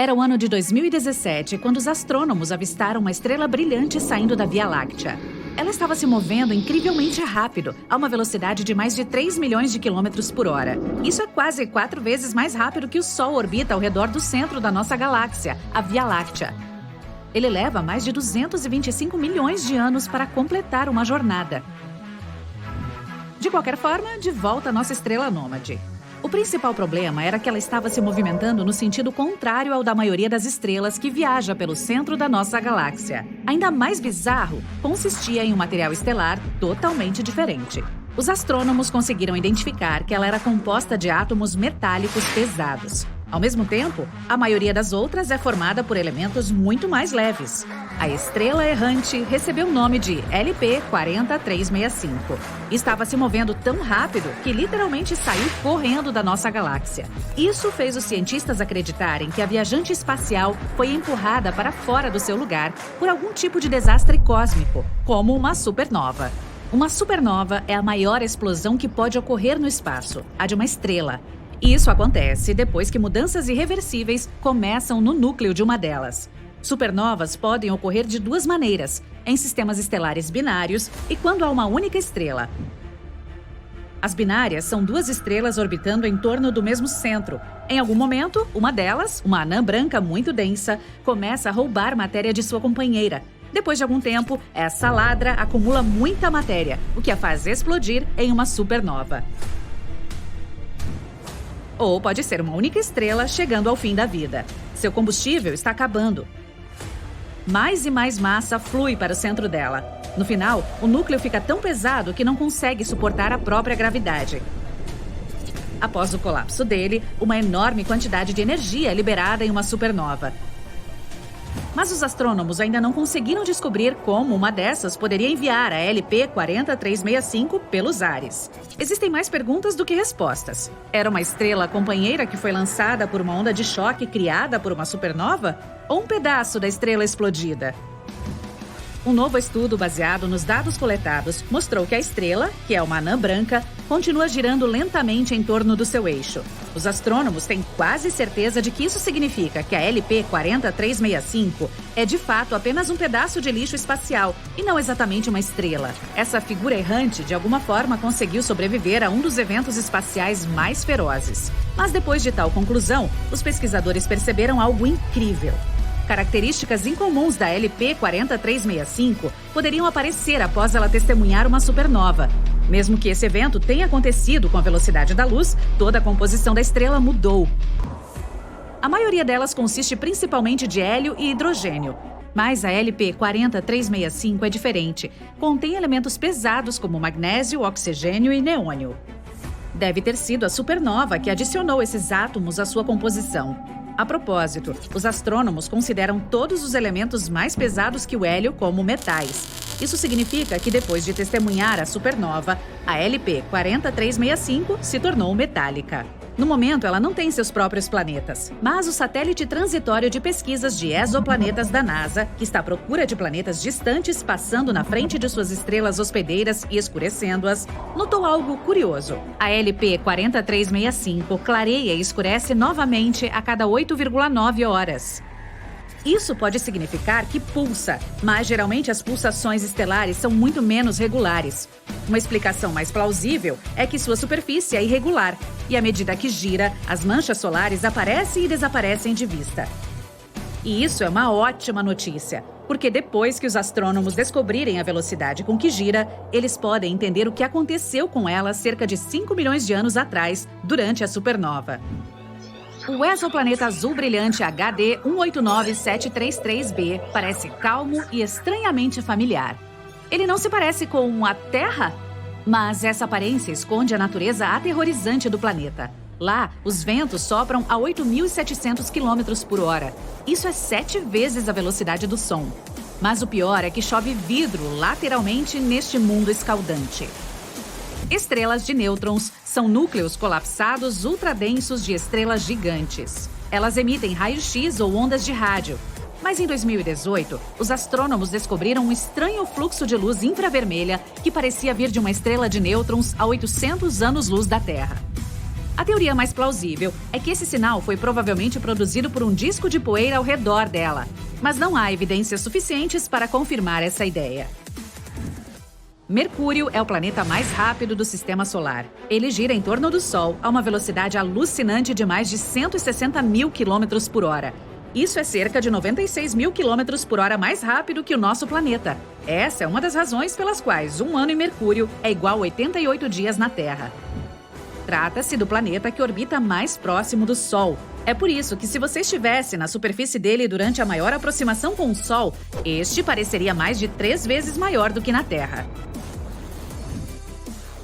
Era o ano de 2017, quando os astrônomos avistaram uma estrela brilhante saindo da Via Láctea. Ela estava se movendo incrivelmente rápido, a uma velocidade de mais de 3 milhões de quilômetros por hora. Isso é quase 4 vezes mais rápido que o Sol orbita ao redor do centro da nossa galáxia, a Via Láctea. Ele leva mais de 225 milhões de anos para completar uma jornada. De qualquer forma, de volta à nossa estrela nômade. O principal problema era que ela estava se movimentando no sentido contrário ao da maioria das estrelas que viaja pelo centro da nossa galáxia. Ainda mais bizarro, consistia em um material estelar totalmente diferente. Os astrônomos conseguiram identificar que ela era composta de átomos metálicos pesados. Ao mesmo tempo, a maioria das outras é formada por elementos muito mais leves. A estrela errante recebeu o nome de LP-40365. Estava se movendo tão rápido que literalmente saiu correndo da nossa galáxia. Isso fez os cientistas acreditarem que a viajante espacial foi empurrada para fora do seu lugar por algum tipo de desastre cósmico, como uma supernova. Uma supernova é a maior explosão que pode ocorrer no espaço, a de uma estrela. Isso acontece depois que mudanças irreversíveis começam no núcleo de uma delas. Supernovas podem ocorrer de duas maneiras, em sistemas estelares binários e quando há uma única estrela. As binárias são duas estrelas orbitando em torno do mesmo centro. Em algum momento, uma delas, uma anã branca muito densa, começa a roubar matéria de sua companheira. Depois de algum tempo, essa ladra acumula muita matéria, o que a faz explodir em uma supernova. Ou pode ser uma única estrela chegando ao fim da vida. Seu combustível está acabando. Mais e mais massa flui para o centro dela. No final, o núcleo fica tão pesado que não consegue suportar a própria gravidade. Após o colapso dele, uma enorme quantidade de energia é liberada em uma supernova. Mas os astrônomos ainda não conseguiram descobrir como uma dessas poderia enviar a LP-40365 pelos ares. Existem mais perguntas do que respostas. Era uma estrela companheira que foi lançada por uma onda de choque criada por uma supernova? Ou um pedaço da estrela explodida? Um novo estudo baseado nos dados coletados mostrou que a estrela, que é uma anã branca, continua girando lentamente em torno do seu eixo. Os astrônomos têm quase certeza de que isso significa que a LP-40365 é de fato apenas um pedaço de lixo espacial e não exatamente uma estrela. Essa figura errante, de alguma forma, conseguiu sobreviver a um dos eventos espaciais mais ferozes. Mas depois de tal conclusão, os pesquisadores perceberam algo incrível. Características incomuns da LP-40365 poderiam aparecer após ela testemunhar uma supernova. Mesmo que esse evento tenha acontecido com a velocidade da luz, toda a composição da estrela mudou. A maioria delas consiste principalmente de hélio e hidrogênio. Mas a LP-40365 é diferente. Contém elementos pesados como magnésio, oxigênio e neônio. Deve ter sido a supernova que adicionou esses átomos à sua composição. A propósito, os astrônomos consideram todos os elementos mais pesados que o hélio como metais. Isso significa que depois de testemunhar a supernova, a LP-40365 se tornou metálica. No momento, ela não tem seus próprios planetas, mas o satélite transitório de pesquisas de exoplanetas da NASA, que está à procura de planetas distantes passando na frente de suas estrelas hospedeiras e escurecendo-as, notou algo curioso. A LP-40365 clareia e escurece novamente a cada 8,9 horas. Isso pode significar que pulsa, mas geralmente as pulsações estelares são muito menos regulares. Uma explicação mais plausível é que sua superfície é irregular e, à medida que gira, as manchas solares aparecem e desaparecem de vista. E isso é uma ótima notícia, porque depois que os astrônomos descobrirem a velocidade com que gira, eles podem entender o que aconteceu com ela cerca de 5 milhões de anos atrás, durante a supernova. O exoplaneta azul brilhante HD 189733b parece calmo e estranhamente familiar. Ele não se parece com a Terra? Mas essa aparência esconde a natureza aterrorizante do planeta. Lá, os ventos sopram a 8.700 km por hora. Isso é 7 vezes a velocidade do som. Mas o pior é que chove vidro lateralmente neste mundo escaldante. Estrelas de nêutrons são núcleos colapsados ultradensos de estrelas gigantes. Elas emitem raio-x ou ondas de rádio. Mas em 2018, os astrônomos descobriram um estranho fluxo de luz infravermelha que parecia vir de uma estrela de nêutrons a 800 anos-luz da Terra. A teoria mais plausível é que esse sinal foi provavelmente produzido por um disco de poeira ao redor dela, mas não há evidências suficientes para confirmar essa ideia. Mercúrio é o planeta mais rápido do Sistema Solar. Ele gira em torno do Sol a uma velocidade alucinante de mais de 160 mil quilômetros por hora. Isso é cerca de 96 mil quilômetros por hora mais rápido que o nosso planeta. Essa é uma das razões pelas quais um ano em Mercúrio é igual a 88 dias na Terra. Trata-se do planeta que orbita mais próximo do Sol. É por isso que, se você estivesse na superfície dele durante a maior aproximação com o Sol, este pareceria mais de 3 vezes maior do que na Terra.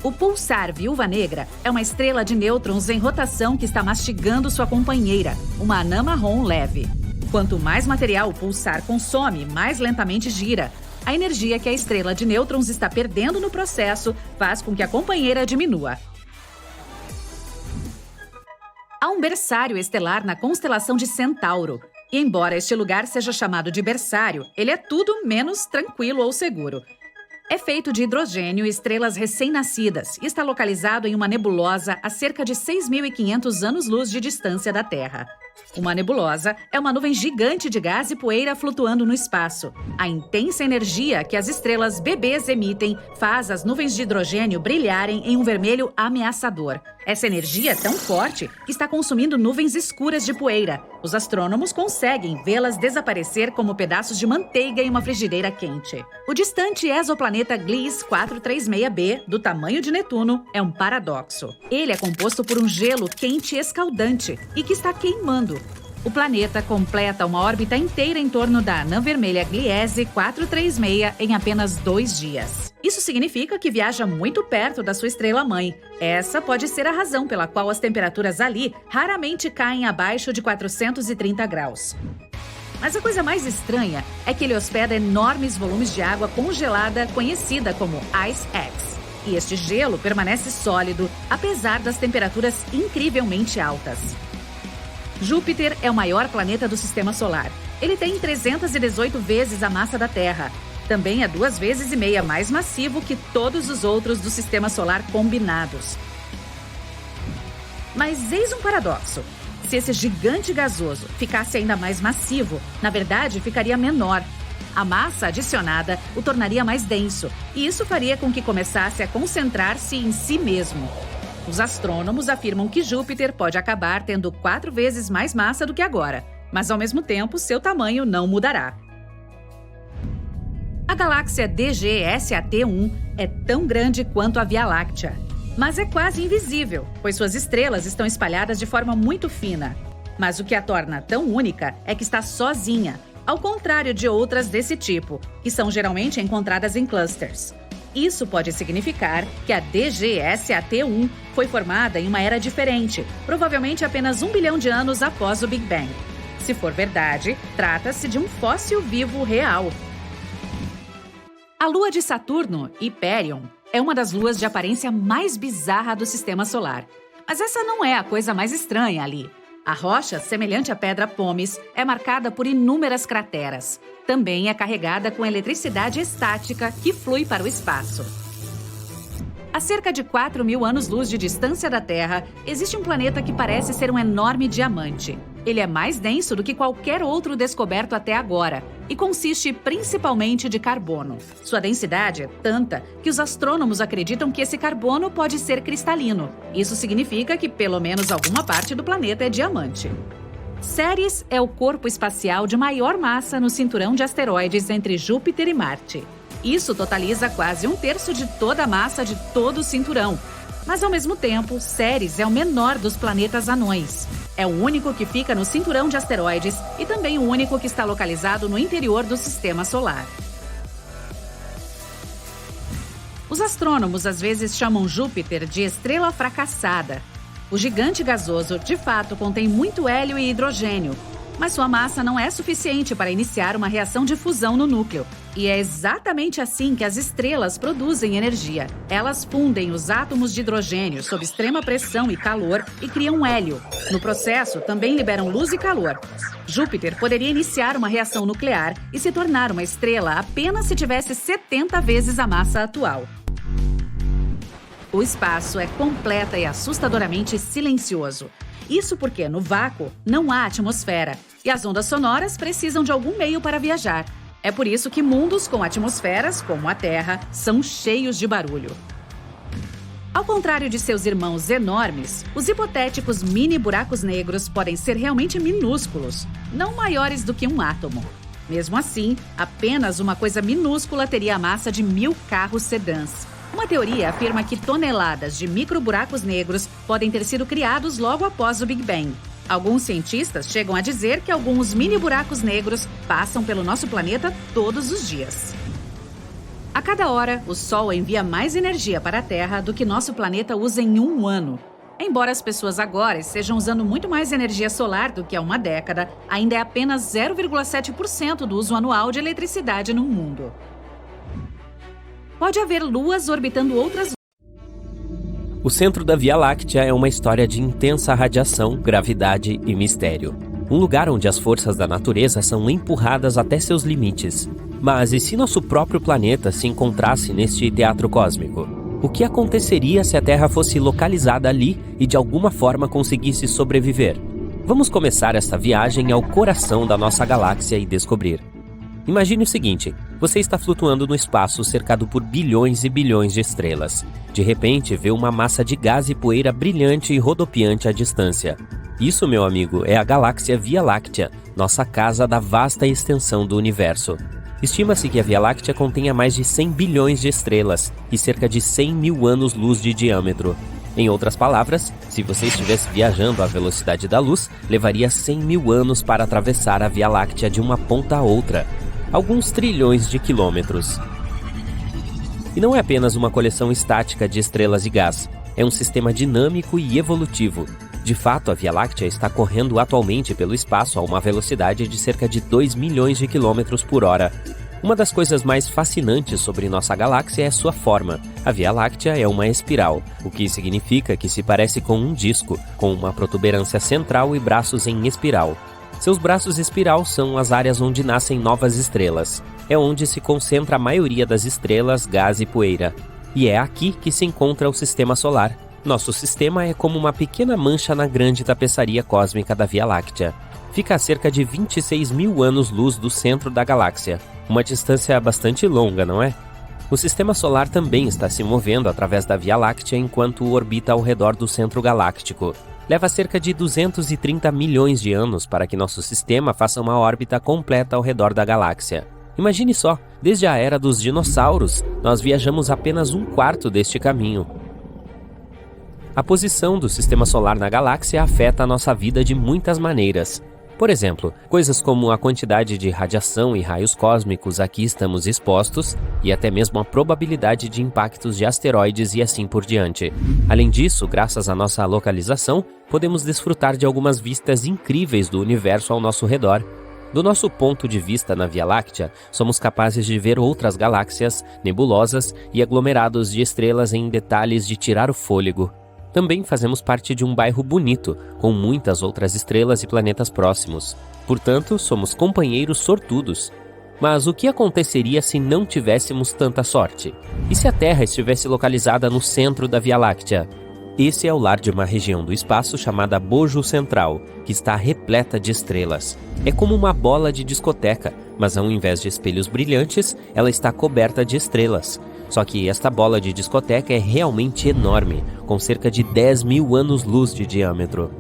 O pulsar Viúva Negra é uma estrela de nêutrons em rotação que está mastigando sua companheira, uma anã marrom leve. Quanto mais material o pulsar consome, mais lentamente gira. A energia que a estrela de nêutrons está perdendo no processo faz com que a companheira diminua. Há um berçário estelar na constelação de Centauro. E embora este lugar seja chamado de berçário, ele é tudo menos tranquilo ou seguro. É feito de hidrogênio e estrelas recém-nascidas e está localizado em uma nebulosa a cerca de 6.500 anos-luz de distância da Terra. Uma nebulosa é uma nuvem gigante de gás e poeira flutuando no espaço. A intensa energia que as estrelas bebês emitem faz as nuvens de hidrogênio brilharem em um vermelho ameaçador. Essa energia é tão forte que está consumindo nuvens escuras de poeira. Os astrônomos conseguem vê-las desaparecer como pedaços de manteiga em uma frigideira quente. O distante exoplaneta Gliese 436b, do tamanho de Netuno, é um paradoxo. Ele é composto por um gelo quente e escaldante e que está queimando. O planeta completa uma órbita inteira em torno da anã vermelha Gliese 436 em apenas 2 dias. Isso significa que viaja muito perto da sua estrela-mãe. Essa pode ser a razão pela qual as temperaturas ali raramente caem abaixo de 430 graus. Mas a coisa mais estranha é que ele hospeda enormes volumes de água congelada conhecida como Ice X. E este gelo permanece sólido, apesar das temperaturas incrivelmente altas. Júpiter é o maior planeta do Sistema Solar. Ele tem 318 vezes a massa da Terra. Também é 2,5 vezes mais massivo que todos os outros do Sistema Solar combinados. Mas eis um paradoxo. Se esse gigante gasoso ficasse ainda mais massivo, na verdade ficaria menor. A massa adicionada o tornaria mais denso, e isso faria com que começasse a concentrar-se em si mesmo. Os astrônomos afirmam que Júpiter pode acabar tendo 4 vezes mais massa do que agora, mas ao mesmo tempo seu tamanho não mudará. A galáxia DGSAT-1 é tão grande quanto a Via Láctea, mas é quase invisível, pois suas estrelas estão espalhadas de forma muito fina. Mas o que a torna tão única é que está sozinha, ao contrário de outras desse tipo, que são geralmente encontradas em clusters. Isso pode significar que a DGSAT-1 foi formada em uma era diferente, provavelmente apenas 1 bilhão de anos após o Big Bang. Se for verdade, trata-se de um fóssil vivo real. A lua de Saturno, Hyperion, é uma das luas de aparência mais bizarra do Sistema Solar. Mas essa não é a coisa mais estranha ali. A rocha, semelhante à pedra Pómez, é marcada por inúmeras crateras. Também é carregada com eletricidade estática que flui para o espaço. A cerca de 4.000 anos-luz de distância da Terra, existe um planeta que parece ser um enorme diamante. Ele é mais denso do que qualquer outro descoberto até agora e consiste principalmente de carbono. Sua densidade é tanta que os astrônomos acreditam que esse carbono pode ser cristalino. Isso significa que pelo menos alguma parte do planeta é diamante. Ceres é o corpo espacial de maior massa no cinturão de asteroides entre Júpiter e Marte. Isso totaliza quase 1/3 de toda a massa de todo o cinturão. Mas, ao mesmo tempo, Ceres é o menor dos planetas anões. É o único que fica no cinturão de asteroides e também o único que está localizado no interior do Sistema Solar. Os astrônomos às vezes chamam Júpiter de estrela fracassada. O gigante gasoso, de fato, contém muito hélio e hidrogênio, mas sua massa não é suficiente para iniciar uma reação de fusão no núcleo. E é exatamente assim que as estrelas produzem energia. Elas fundem os átomos de hidrogênio sob extrema pressão e calor e criam hélio. No processo, também liberam luz e calor. Júpiter poderia iniciar uma reação nuclear e se tornar uma estrela apenas se tivesse 70 vezes a massa atual. O espaço é completa e assustadoramente silencioso. Isso porque, no vácuo, não há atmosfera e as ondas sonoras precisam de algum meio para viajar. É por isso que mundos com atmosferas, como a Terra, são cheios de barulho. Ao contrário de seus irmãos enormes, os hipotéticos mini buracos negros podem ser realmente minúsculos, não maiores do que um átomo. Mesmo assim, apenas uma coisa minúscula teria a massa de 1000 carros sedãs. Uma teoria afirma que toneladas de microburacos negros podem ter sido criados logo após o Big Bang. Alguns cientistas chegam a dizer que alguns mini buracos negros passam pelo nosso planeta todos os dias. A cada hora, o Sol envia mais energia para a Terra do que nosso planeta usa em um ano. Embora as pessoas agora estejam usando muito mais energia solar do que há uma década, ainda é apenas 0,7% do uso anual de eletricidade no mundo. Pode haver luas orbitando outras. O centro da Via Láctea é uma história de intensa radiação, gravidade e mistério. Um lugar onde as forças da natureza são empurradas até seus limites. Mas e se nosso próprio planeta se encontrasse neste teatro cósmico? O que aconteceria se a Terra fosse localizada ali e de alguma forma conseguisse sobreviver? Vamos começar esta viagem ao coração da nossa galáxia e descobrir. Imagine o seguinte, você está flutuando no espaço cercado por bilhões e bilhões de estrelas. De repente, vê uma massa de gás e poeira brilhante e rodopiante à distância. Isso, meu amigo, é a galáxia Via Láctea, nossa casa da vasta extensão do universo. Estima-se que a Via Láctea contenha mais de 100 bilhões de estrelas e cerca de 100 mil anos-luz de diâmetro. Em outras palavras, se você estivesse viajando à velocidade da luz, levaria 100 mil anos para atravessar a Via Láctea de uma ponta a outra. Alguns trilhões de quilômetros. E não é apenas uma coleção estática de estrelas e gás, é um sistema dinâmico e evolutivo. De fato, a Via Láctea está correndo atualmente pelo espaço a uma velocidade de cerca de 2 milhões de quilômetros por hora. Uma das coisas mais fascinantes sobre nossa galáxia é sua forma. A Via Láctea é uma espiral, o que significa que se parece com um disco, com uma protuberância central e braços em espiral. Seus braços espiral são as áreas onde nascem novas estrelas. É onde se concentra a maioria das estrelas, gás e poeira. E é aqui que se encontra o Sistema Solar. Nosso sistema é como uma pequena mancha na grande tapeçaria cósmica da Via Láctea. Fica a cerca de 26 mil anos-luz do centro da galáxia. Uma distância bastante longa, não é? O Sistema Solar também está se movendo através da Via Láctea enquanto orbita ao redor do centro galáctico. Leva cerca de 230 milhões de anos para que nosso sistema faça uma órbita completa ao redor da galáxia. Imagine só, desde a era dos dinossauros, nós viajamos apenas um quarto deste caminho. A posição do Sistema Solar na galáxia afeta a nossa vida de muitas maneiras. Por exemplo, coisas como a quantidade de radiação e raios cósmicos a que estamos expostos e até mesmo a probabilidade de impactos de asteroides e assim por diante. Além disso, graças à nossa localização, podemos desfrutar de algumas vistas incríveis do universo ao nosso redor. Do nosso ponto de vista na Via Láctea, somos capazes de ver outras galáxias, nebulosas e aglomerados de estrelas em detalhes de tirar o fôlego. Também fazemos parte de um bairro bonito, com muitas outras estrelas e planetas próximos. Portanto, somos companheiros sortudos. Mas o que aconteceria se não tivéssemos tanta sorte? E se a Terra estivesse localizada no centro da Via Láctea? Esse é o lar de uma região do espaço chamada Bojo Central, que está repleta de estrelas. É como uma bola de discoteca, mas ao invés de espelhos brilhantes, ela está coberta de estrelas. Só que esta bola de discoteca é realmente enorme, com cerca de 10 mil anos-luz de diâmetro.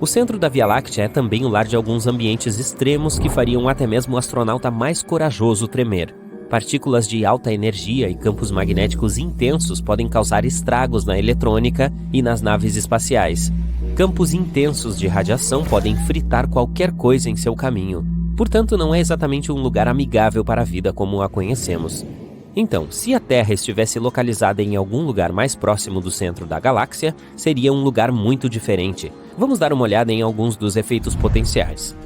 O centro da Via Láctea é também o lar de alguns ambientes extremos que fariam até mesmo o astronauta mais corajoso tremer. Partículas de alta energia e campos magnéticos intensos podem causar estragos na eletrônica e nas naves espaciais. Campos intensos de radiação podem fritar qualquer coisa em seu caminho. Portanto, não é exatamente um lugar amigável para a vida como a conhecemos. Então, se a Terra estivesse localizada em algum lugar mais próximo do centro da galáxia, seria um lugar muito diferente. Vamos dar uma olhada em alguns dos efeitos potenciais.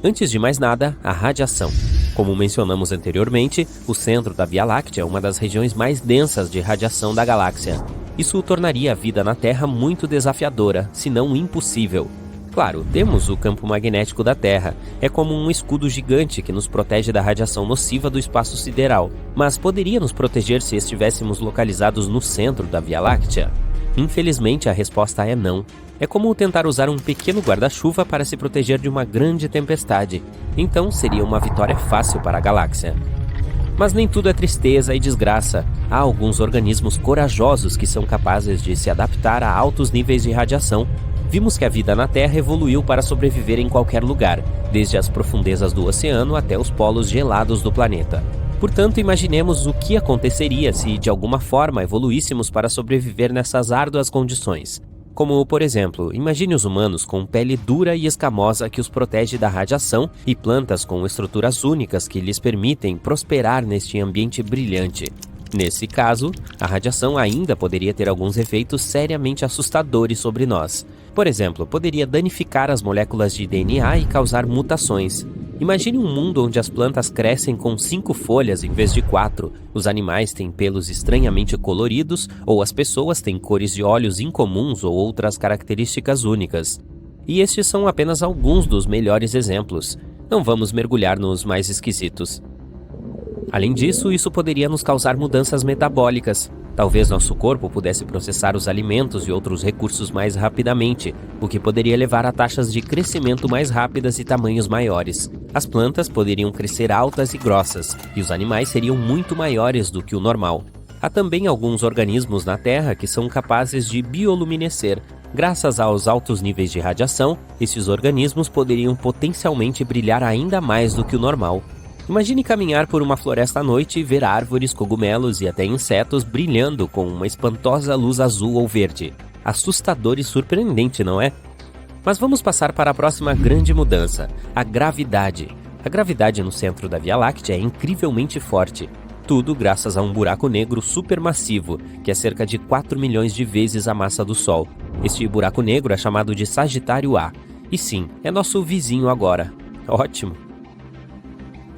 Antes de mais nada, a radiação. Como mencionamos anteriormente, o centro da Via Láctea é uma das regiões mais densas de radiação da galáxia. Isso tornaria a vida na Terra muito desafiadora, se não impossível. Claro, temos o campo magnético da Terra. É como um escudo gigante que nos protege da radiação nociva do espaço sideral. Mas poderia nos proteger se estivéssemos localizados no centro da Via Láctea? Infelizmente, a resposta é não. É como tentar usar um pequeno guarda-chuva para se proteger de uma grande tempestade. Então, seria uma vitória fácil para a galáxia. Mas nem tudo é tristeza e desgraça. Há alguns organismos corajosos que são capazes de se adaptar a altos níveis de radiação. Vimos que a vida na Terra evoluiu para sobreviver em qualquer lugar, desde as profundezas do oceano até os polos gelados do planeta. Portanto, imaginemos o que aconteceria se, de alguma forma, evoluíssemos para sobreviver nessas árduas condições. Como, por exemplo, imagine os humanos com pele dura e escamosa que os protege da radiação e plantas com estruturas únicas que lhes permitem prosperar neste ambiente brilhante. Nesse caso, a radiação ainda poderia ter alguns efeitos seriamente assustadores sobre nós. Por exemplo, poderia danificar as moléculas de DNA e causar mutações. Imagine um mundo onde as plantas crescem com 5 folhas em vez de 4, os animais têm pelos estranhamente coloridos ou as pessoas têm cores de olhos incomuns ou outras características únicas. E estes são apenas alguns dos melhores exemplos. Não vamos mergulhar nos mais esquisitos. Além disso, isso poderia nos causar mudanças metabólicas. Talvez nosso corpo pudesse processar os alimentos e outros recursos mais rapidamente, o que poderia levar a taxas de crescimento mais rápidas e tamanhos maiores. As plantas poderiam crescer altas e grossas, e os animais seriam muito maiores do que o normal. Há também alguns organismos na Terra que são capazes de bioluminescer. Graças aos altos níveis de radiação, esses organismos poderiam potencialmente brilhar ainda mais do que o normal. Imagine caminhar por uma floresta à noite e ver árvores, cogumelos e até insetos brilhando com uma espantosa luz azul ou verde. Assustador e surpreendente, não é? Mas vamos passar para a próxima grande mudança, a gravidade. A gravidade no centro da Via Láctea é incrivelmente forte. Tudo graças a um buraco negro supermassivo, que é cerca de 4 milhões de vezes a massa do Sol. Este buraco negro é chamado de Sagitário A. E sim, é nosso vizinho agora. Ótimo!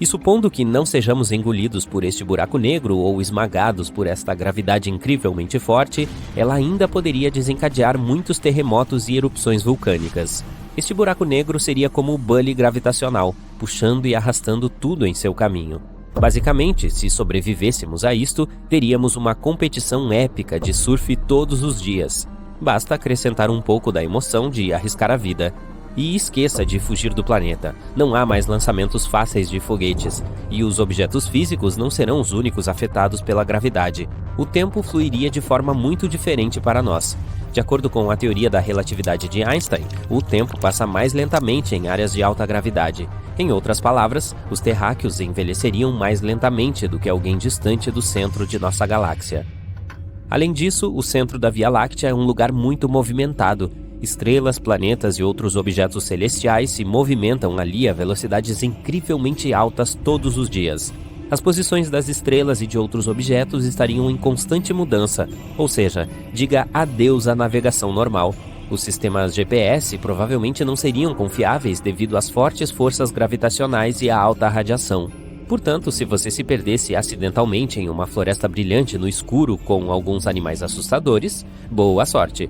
E supondo que não sejamos engolidos por este buraco negro ou esmagados por esta gravidade incrivelmente forte, ela ainda poderia desencadear muitos terremotos e erupções vulcânicas. Este buraco negro seria como o bully gravitacional, puxando e arrastando tudo em seu caminho. Basicamente, se sobrevivêssemos a isto, teríamos uma competição épica de surf todos os dias. Basta acrescentar um pouco da emoção de arriscar a vida. E esqueça de fugir do planeta. Não há mais lançamentos fáceis de foguetes, e os objetos físicos não serão os únicos afetados pela gravidade. O tempo fluiria de forma muito diferente para nós. De acordo com a teoria da relatividade de Einstein, o tempo passa mais lentamente em áreas de alta gravidade. Em outras palavras, os terráqueos envelheceriam mais lentamente do que alguém distante do centro de nossa galáxia. Além disso, o centro da Via Láctea é um lugar muito movimentado. Estrelas, planetas e outros objetos celestiais se movimentam ali a velocidades incrivelmente altas todos os dias. As posições das estrelas e de outros objetos estariam em constante mudança, ou seja, diga adeus à navegação normal. Os sistemas GPS provavelmente não seriam confiáveis devido às fortes forças gravitacionais e à alta radiação. Portanto, se você se perdesse acidentalmente em uma floresta brilhante no escuro com alguns animais assustadores, boa sorte!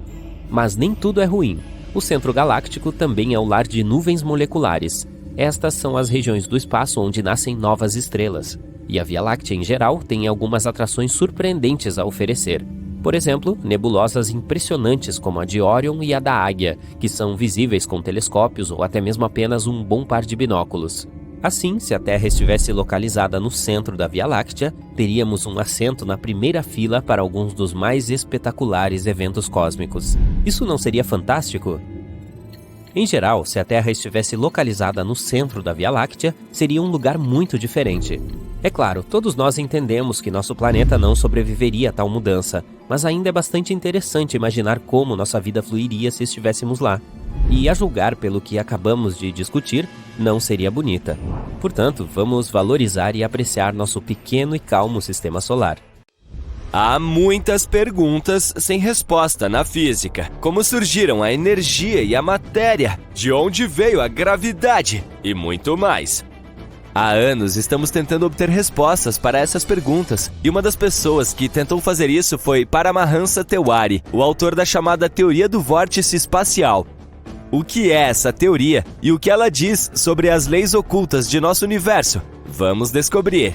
Mas nem tudo é ruim. O centro galáctico também é o lar de nuvens moleculares. Estas são as regiões do espaço onde nascem novas estrelas. E a Via Láctea, em geral, tem algumas atrações surpreendentes a oferecer. Por exemplo, nebulosas impressionantes como a de Órion e a da Águia, que são visíveis com telescópios ou até mesmo apenas um bom par de binóculos. Assim, se a Terra estivesse localizada no centro da Via Láctea, teríamos um assento na primeira fila para alguns dos mais espetaculares eventos cósmicos. Isso não seria fantástico? Em geral, se a Terra estivesse localizada no centro da Via Láctea, seria um lugar muito diferente. É claro, todos nós entendemos que nosso planeta não sobreviveria a tal mudança, mas ainda é bastante interessante imaginar como nossa vida fluiria se estivéssemos lá. E a julgar pelo que acabamos de discutir, não seria bonita. Portanto, vamos valorizar e apreciar nosso pequeno e calmo sistema solar. Há muitas perguntas sem resposta na física. Como surgiram a energia e a matéria? De onde veio a gravidade? E muito mais. Há anos estamos tentando obter respostas para essas perguntas, e uma das pessoas que tentou fazer isso foi Paramahansa Tewari, o autor da chamada Teoria do Vórtice Espacial. O que é essa teoria e o que ela diz sobre as leis ocultas de nosso universo? Vamos descobrir.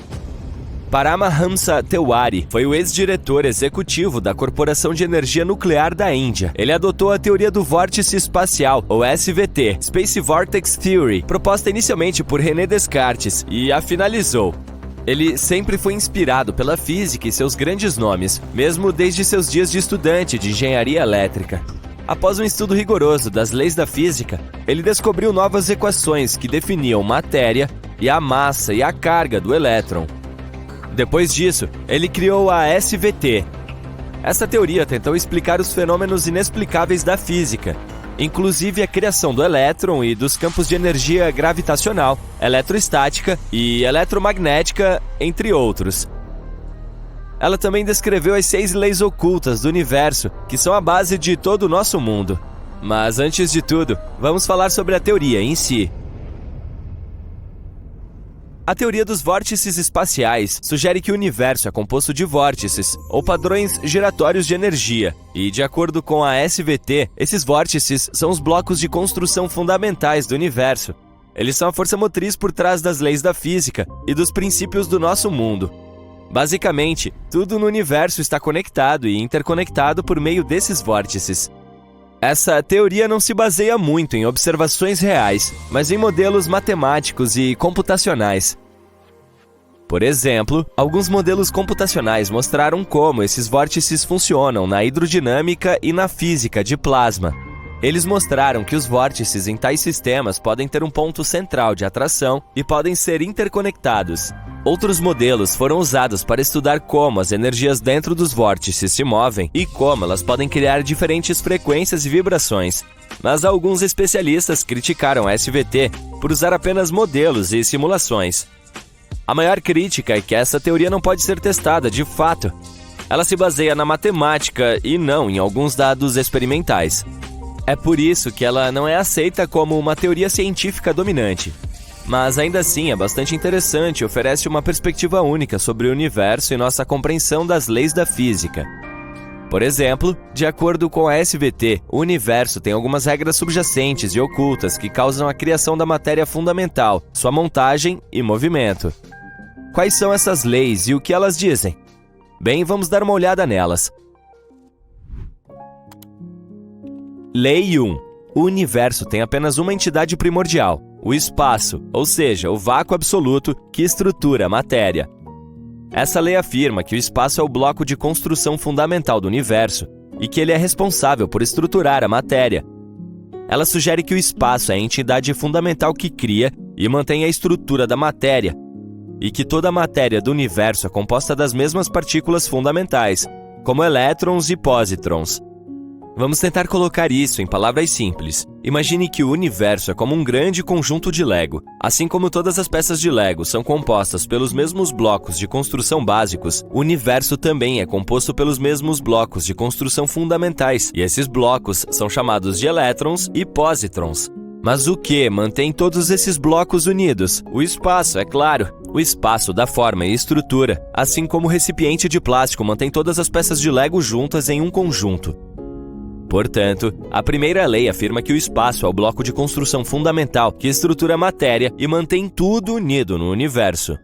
Paramahamsa Tewari foi o ex-diretor executivo da Corporação de Energia Nuclear da Índia. Ele adotou a teoria do vórtice espacial, ou SVT, Space Vortex Theory, proposta inicialmente por René Descartes, e a finalizou. Ele sempre foi inspirado pela física e seus grandes nomes, mesmo desde seus dias de estudante de engenharia elétrica. Após um estudo rigoroso das leis da física, ele descobriu novas equações que definiam matéria e a massa e a carga do elétron. Depois disso, ele criou a SVT. Essa teoria tentou explicar os fenômenos inexplicáveis da física, inclusive a criação do elétron e dos campos de energia gravitacional, eletrostática e eletromagnética, entre outros. Ela também descreveu as 6 leis ocultas do universo, que são a base de todo o nosso mundo. Mas antes de tudo, vamos falar sobre a teoria em si. A teoria dos vórtices espaciais sugere que o universo é composto de vórtices, ou padrões giratórios de energia, e, de acordo com a SVT, esses vórtices são os blocos de construção fundamentais do universo. Eles são a força motriz por trás das leis da física e dos princípios do nosso mundo. Basicamente, tudo no universo está conectado e interconectado por meio desses vórtices. Essa teoria não se baseia muito em observações reais, mas em modelos matemáticos e computacionais. Por exemplo, alguns modelos computacionais mostraram como esses vórtices funcionam na hidrodinâmica e na física de plasma. Eles mostraram que os vórtices em tais sistemas podem ter um ponto central de atração e podem ser interconectados. Outros modelos foram usados para estudar como as energias dentro dos vórtices se movem e como elas podem criar diferentes frequências e vibrações. Mas alguns especialistas criticaram a SVT por usar apenas modelos e simulações. A maior crítica é que essa teoria não pode ser testada de fato. Ela se baseia na matemática e não em alguns dados experimentais. É por isso que ela não é aceita como uma teoria científica dominante. Mas ainda assim é bastante interessante e oferece uma perspectiva única sobre o universo e nossa compreensão das leis da física. Por exemplo, de acordo com a SVT, o universo tem algumas regras subjacentes e ocultas que causam a criação da matéria fundamental, sua montagem e movimento. Quais são essas leis e o que elas dizem? Bem, vamos dar uma olhada nelas. Lei 1. O universo tem apenas uma entidade primordial, o espaço, ou seja, o vácuo absoluto que estrutura a matéria. Essa lei afirma que o espaço é o bloco de construção fundamental do universo e que ele é responsável por estruturar a matéria. Ela sugere que o espaço é a entidade fundamental que cria e mantém a estrutura da matéria, e que toda a matéria do universo é composta das mesmas partículas fundamentais, como elétrons e pósitrons. Vamos tentar colocar isso em palavras simples. Imagine que o universo é como um grande conjunto de Lego. Assim como todas as peças de Lego são compostas pelos mesmos blocos de construção básicos, o universo também é composto pelos mesmos blocos de construção fundamentais, e esses blocos são chamados de elétrons e pósitrons. Mas o que mantém todos esses blocos unidos? O espaço, é claro. O espaço dá forma e estrutura, assim como o recipiente de plástico mantém todas as peças de Lego juntas em um conjunto. Portanto, a primeira lei afirma que o espaço é o bloco de construção fundamental que estrutura a matéria e mantém tudo unido no universo.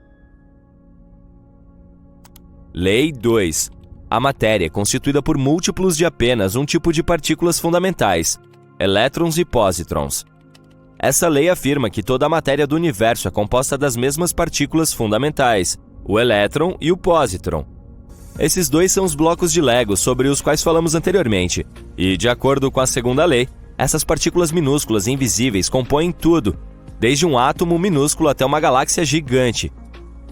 Lei 2. A matéria é constituída por múltiplos de apenas um tipo de partículas fundamentais, elétrons e pósitrons. Essa lei afirma que toda a matéria do universo é composta das mesmas partículas fundamentais, o elétron e o pósitron. Esses dois são os blocos de Lego sobre os quais falamos anteriormente, e, de acordo com a segunda lei, essas partículas minúsculas e invisíveis compõem tudo, desde um átomo minúsculo até uma galáxia gigante.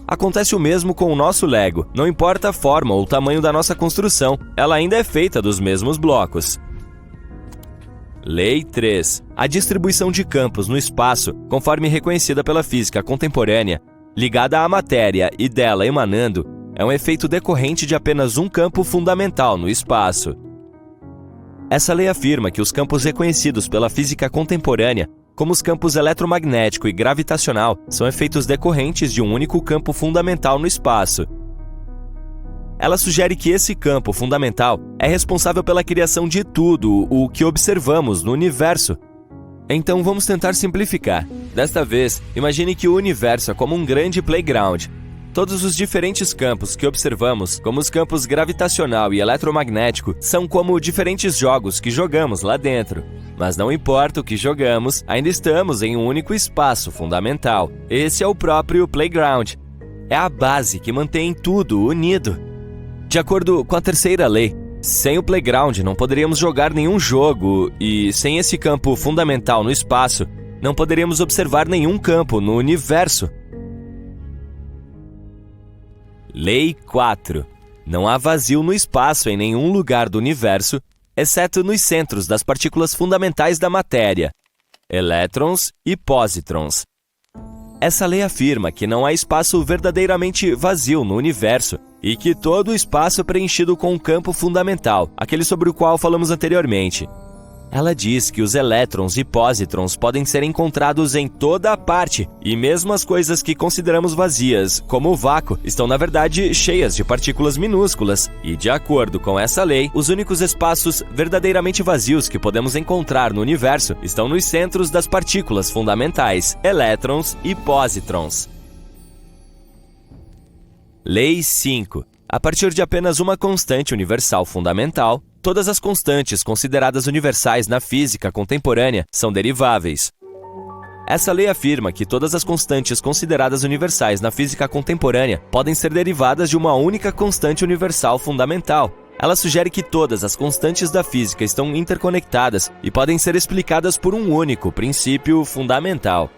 Acontece o mesmo com o nosso Lego, não importa a forma ou o tamanho da nossa construção, ela ainda é feita dos mesmos blocos. Lei 3. A distribuição de campos no espaço, conforme reconhecida pela física contemporânea, ligada à matéria e dela emanando, é um efeito decorrente de apenas um campo fundamental no espaço. Essa lei afirma que os campos reconhecidos pela física contemporânea, como os campos eletromagnético e gravitacional, são efeitos decorrentes de um único campo fundamental no espaço. Ela sugere que esse campo fundamental é responsável pela criação de tudo o que observamos no universo. Então vamos tentar simplificar. Desta vez, imagine que o universo é como um grande playground. Todos os diferentes campos que observamos, como os campos gravitacional e eletromagnético, são como diferentes jogos que jogamos lá dentro. Mas não importa o que jogamos, ainda estamos em um único espaço fundamental. Esse é o próprio playground. É a base que mantém tudo unido. De acordo com a terceira lei, sem o playground não poderíamos jogar nenhum jogo e sem esse campo fundamental no espaço, não poderíamos observar nenhum campo no universo. Lei 4. Não há vazio no espaço em nenhum lugar do universo, exceto nos centros das partículas fundamentais da matéria, elétrons e pósitrons. Essa lei afirma que não há espaço verdadeiramente vazio no universo e que todo o espaço é preenchido com um campo fundamental, aquele sobre o qual falamos anteriormente. Ela diz que os elétrons e pósitrons podem ser encontrados em toda a parte, e mesmo as coisas que consideramos vazias, como o vácuo, estão na verdade cheias de partículas minúsculas. E de acordo com essa lei, os únicos espaços verdadeiramente vazios que podemos encontrar no universo estão nos centros das partículas fundamentais, elétrons e pósitrons. Lei 5. A partir de apenas uma constante universal fundamental, todas as constantes consideradas universais na física contemporânea são deriváveis. Essa lei afirma que todas as constantes consideradas universais na física contemporânea podem ser derivadas de uma única constante universal fundamental. Ela sugere que todas as constantes da física estão interconectadas e podem ser explicadas por um único princípio fundamental.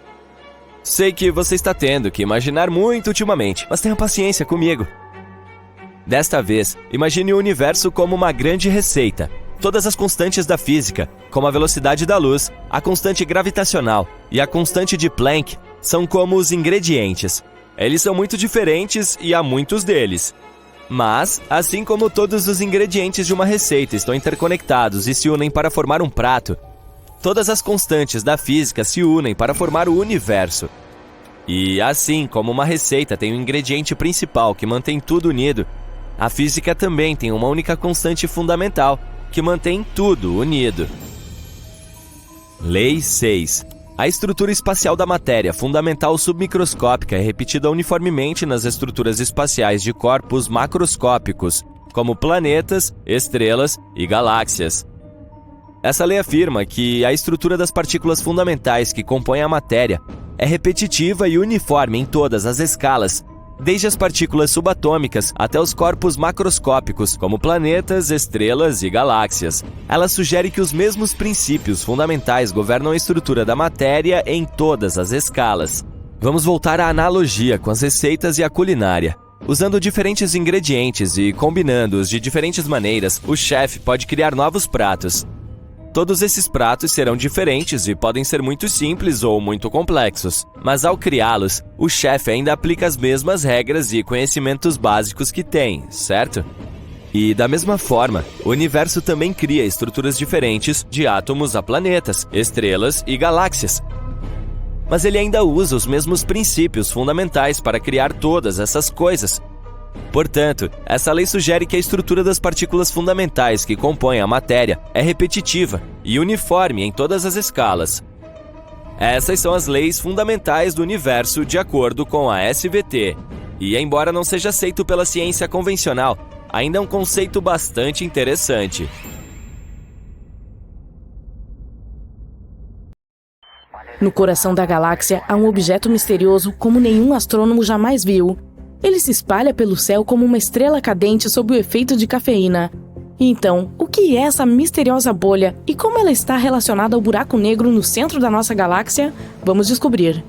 Sei que você está tendo que imaginar muito ultimamente, mas tenha paciência comigo. Desta vez, imagine o universo como uma grande receita. Todas as constantes da física, como a velocidade da luz, a constante gravitacional e a constante de Planck, são como os ingredientes. Eles são muito diferentes e há muitos deles. Mas, assim como todos os ingredientes de uma receita estão interconectados e se unem para formar um prato, todas as constantes da física se unem para formar o universo. E assim como uma receita tem um ingrediente principal que mantém tudo unido, a física também tem uma única constante fundamental, que mantém tudo unido. Lei 6. A estrutura espacial da matéria fundamental submicroscópica é repetida uniformemente nas estruturas espaciais de corpos macroscópicos, como planetas, estrelas e galáxias. Essa lei afirma que a estrutura das partículas fundamentais que compõem a matéria é repetitiva e uniforme em todas as escalas, desde as partículas subatômicas até os corpos macroscópicos, como planetas, estrelas e galáxias. Ela sugere que os mesmos princípios fundamentais governam a estrutura da matéria em todas as escalas. Vamos voltar à analogia com as receitas e a culinária. Usando diferentes ingredientes e combinando-os de diferentes maneiras, o chefe pode criar novos pratos. Todos esses pratos serão diferentes e podem ser muito simples ou muito complexos, mas ao criá-los, o chefe ainda aplica as mesmas regras e conhecimentos básicos que tem, certo? E da mesma forma, o universo também cria estruturas diferentes de átomos a planetas, estrelas e galáxias. Mas ele ainda usa os mesmos princípios fundamentais para criar todas essas coisas. Portanto, essa lei sugere que a estrutura das partículas fundamentais que compõem a matéria é repetitiva e uniforme em todas as escalas. Essas são as leis fundamentais do universo de acordo com a SVT. E, embora não seja aceito pela ciência convencional, ainda é um conceito bastante interessante. No coração da galáxia há um objeto misterioso como nenhum astrônomo jamais viu. Ele se espalha pelo céu como uma estrela cadente sob o efeito de cafeína. E então, o que é essa misteriosa bolha e como ela está relacionada ao buraco negro no centro da nossa galáxia? Vamos descobrir.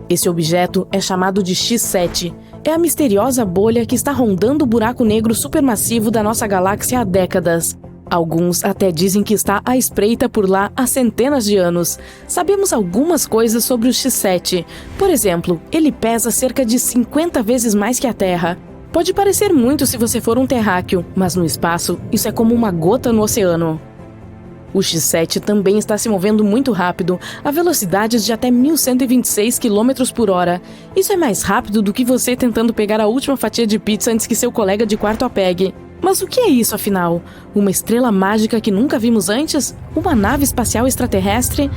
Esse objeto é chamado de X7. É a misteriosa bolha que está rondando o buraco negro supermassivo da nossa galáxia há décadas. Alguns até dizem que está à espreita por lá há centenas de anos. Sabemos algumas coisas sobre o X7. Por exemplo, ele pesa cerca de 50 vezes mais que a Terra. Pode parecer muito se você for um terráqueo, mas no espaço, isso é como uma gota no oceano. O X7 também está se movendo muito rápido, a velocidades de até 1.126 km por hora. Isso é mais rápido do que você tentando pegar a última fatia de pizza antes que seu colega de quarto a pegue. Mas o que é isso, afinal? Uma estrela mágica que nunca vimos antes? Uma nave espacial extraterrestre?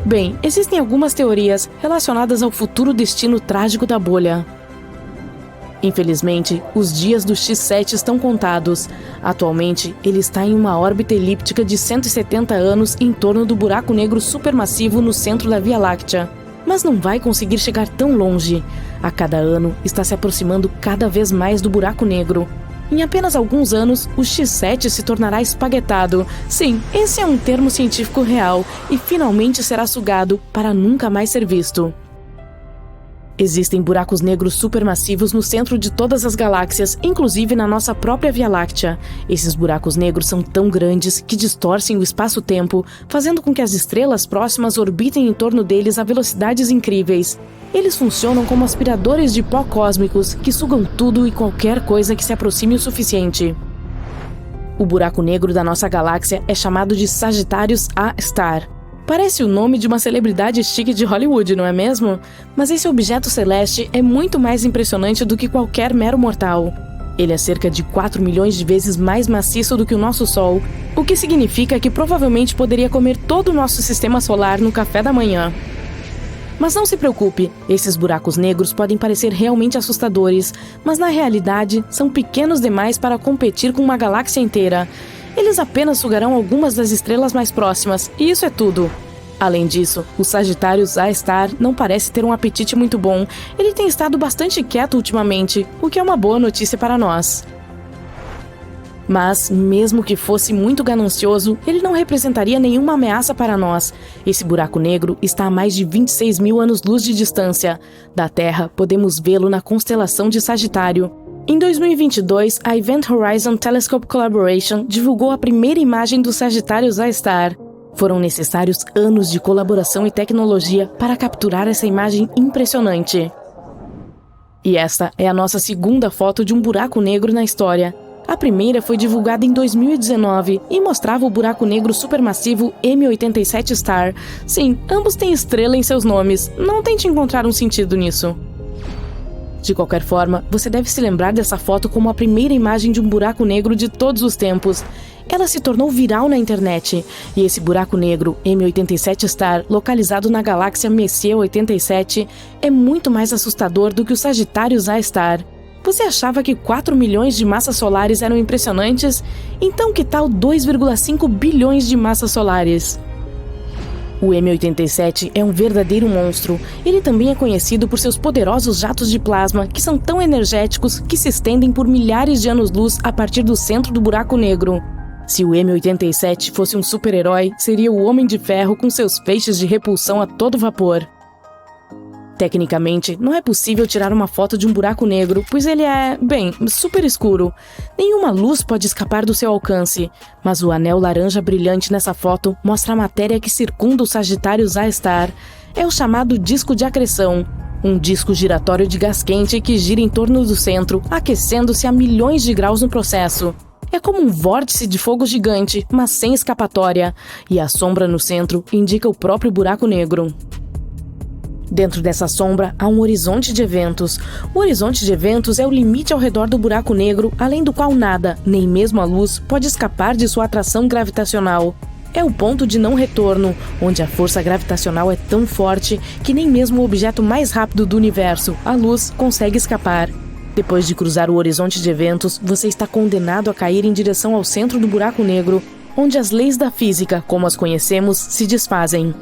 Bem, existem algumas teorias relacionadas ao futuro destino trágico da bolha. Infelizmente, os dias do X7 estão contados. Atualmente, ele está em uma órbita elíptica de 170 anos em torno do buraco negro supermassivo no centro da Via Láctea. Mas não vai conseguir chegar tão longe. A cada ano, está se aproximando cada vez mais do buraco negro. Em apenas alguns anos, o X7 se tornará espaguetado. Sim, esse é um termo científico real e finalmente será sugado para nunca mais ser visto. Existem buracos negros supermassivos no centro de todas as galáxias, inclusive na nossa própria Via Láctea. Esses buracos negros são tão grandes que distorcem o espaço-tempo, fazendo com que as estrelas próximas orbitem em torno deles a velocidades incríveis. Eles funcionam como aspiradores de pó cósmicos que sugam tudo e qualquer coisa que se aproxime o suficiente. O buraco negro da nossa galáxia é chamado de Sagittarius A**. Parece o nome de uma celebridade chique de Hollywood, não é mesmo? Mas esse objeto celeste é muito mais impressionante do que qualquer mero mortal. Ele é cerca de 4 milhões de vezes mais maciço do que o nosso Sol, o que significa que provavelmente poderia comer todo o nosso sistema solar no café da manhã. Mas não se preocupe, esses buracos negros podem parecer realmente assustadores, mas na realidade são pequenos demais para competir com uma galáxia inteira. Eles apenas sugarão algumas das estrelas mais próximas, e isso é tudo. Além disso, o Sagittarius A* não parece ter um apetite muito bom. Ele tem estado bastante quieto ultimamente, o que é uma boa notícia para nós. Mas, mesmo que fosse muito ganancioso, ele não representaria nenhuma ameaça para nós. Esse buraco negro está a mais de 26 mil anos-luz de distância. Da Terra, podemos vê-lo na constelação de Sagitário. Em 2022, a Event Horizon Telescope Collaboration divulgou a primeira imagem do Sagittarius A*. Foram necessários anos de colaboração e tecnologia para capturar essa imagem impressionante. E esta é a nossa segunda foto de um buraco negro na história. A primeira foi divulgada em 2019 e mostrava o buraco negro supermassivo M87*. Sim, ambos têm estrela em seus nomes. Não tente encontrar um sentido nisso. De qualquer forma, você deve se lembrar dessa foto como a primeira imagem de um buraco negro de todos os tempos. Ela se tornou viral na internet, e esse buraco negro M87*, localizado na galáxia Messier 87, é muito mais assustador do que o Sagittarius A*. Você achava que 4 milhões de massas solares eram impressionantes? Então que tal 2,5 bilhões de massas solares? O M87 é um verdadeiro monstro. Ele também é conhecido por seus poderosos jatos de plasma, que são tão energéticos que se estendem por milhares de anos-luz a partir do centro do buraco negro. Se o M87 fosse um super-herói, seria o Homem de Ferro com seus feixes de repulsão a todo vapor. Tecnicamente, não é possível tirar uma foto de um buraco negro, pois ele é, bem, super escuro. Nenhuma luz pode escapar do seu alcance, mas o anel laranja brilhante nessa foto mostra a matéria que circunda o Sagittarius A*. É o chamado disco de acreção, um disco giratório de gás quente que gira em torno do centro, aquecendo-se a milhões de graus no processo. É como um vórtice de fogo gigante, mas sem escapatória, e a sombra no centro indica o próprio buraco negro. Dentro dessa sombra há um horizonte de eventos. O horizonte de eventos é o limite ao redor do buraco negro, além do qual nada, nem mesmo a luz, pode escapar de sua atração gravitacional. É o ponto de não retorno, onde a força gravitacional é tão forte que nem mesmo o objeto mais rápido do universo, a luz, consegue escapar. Depois de cruzar o horizonte de eventos, você está condenado a cair em direção ao centro do buraco negro, onde as leis da física, como as conhecemos, se desfazem.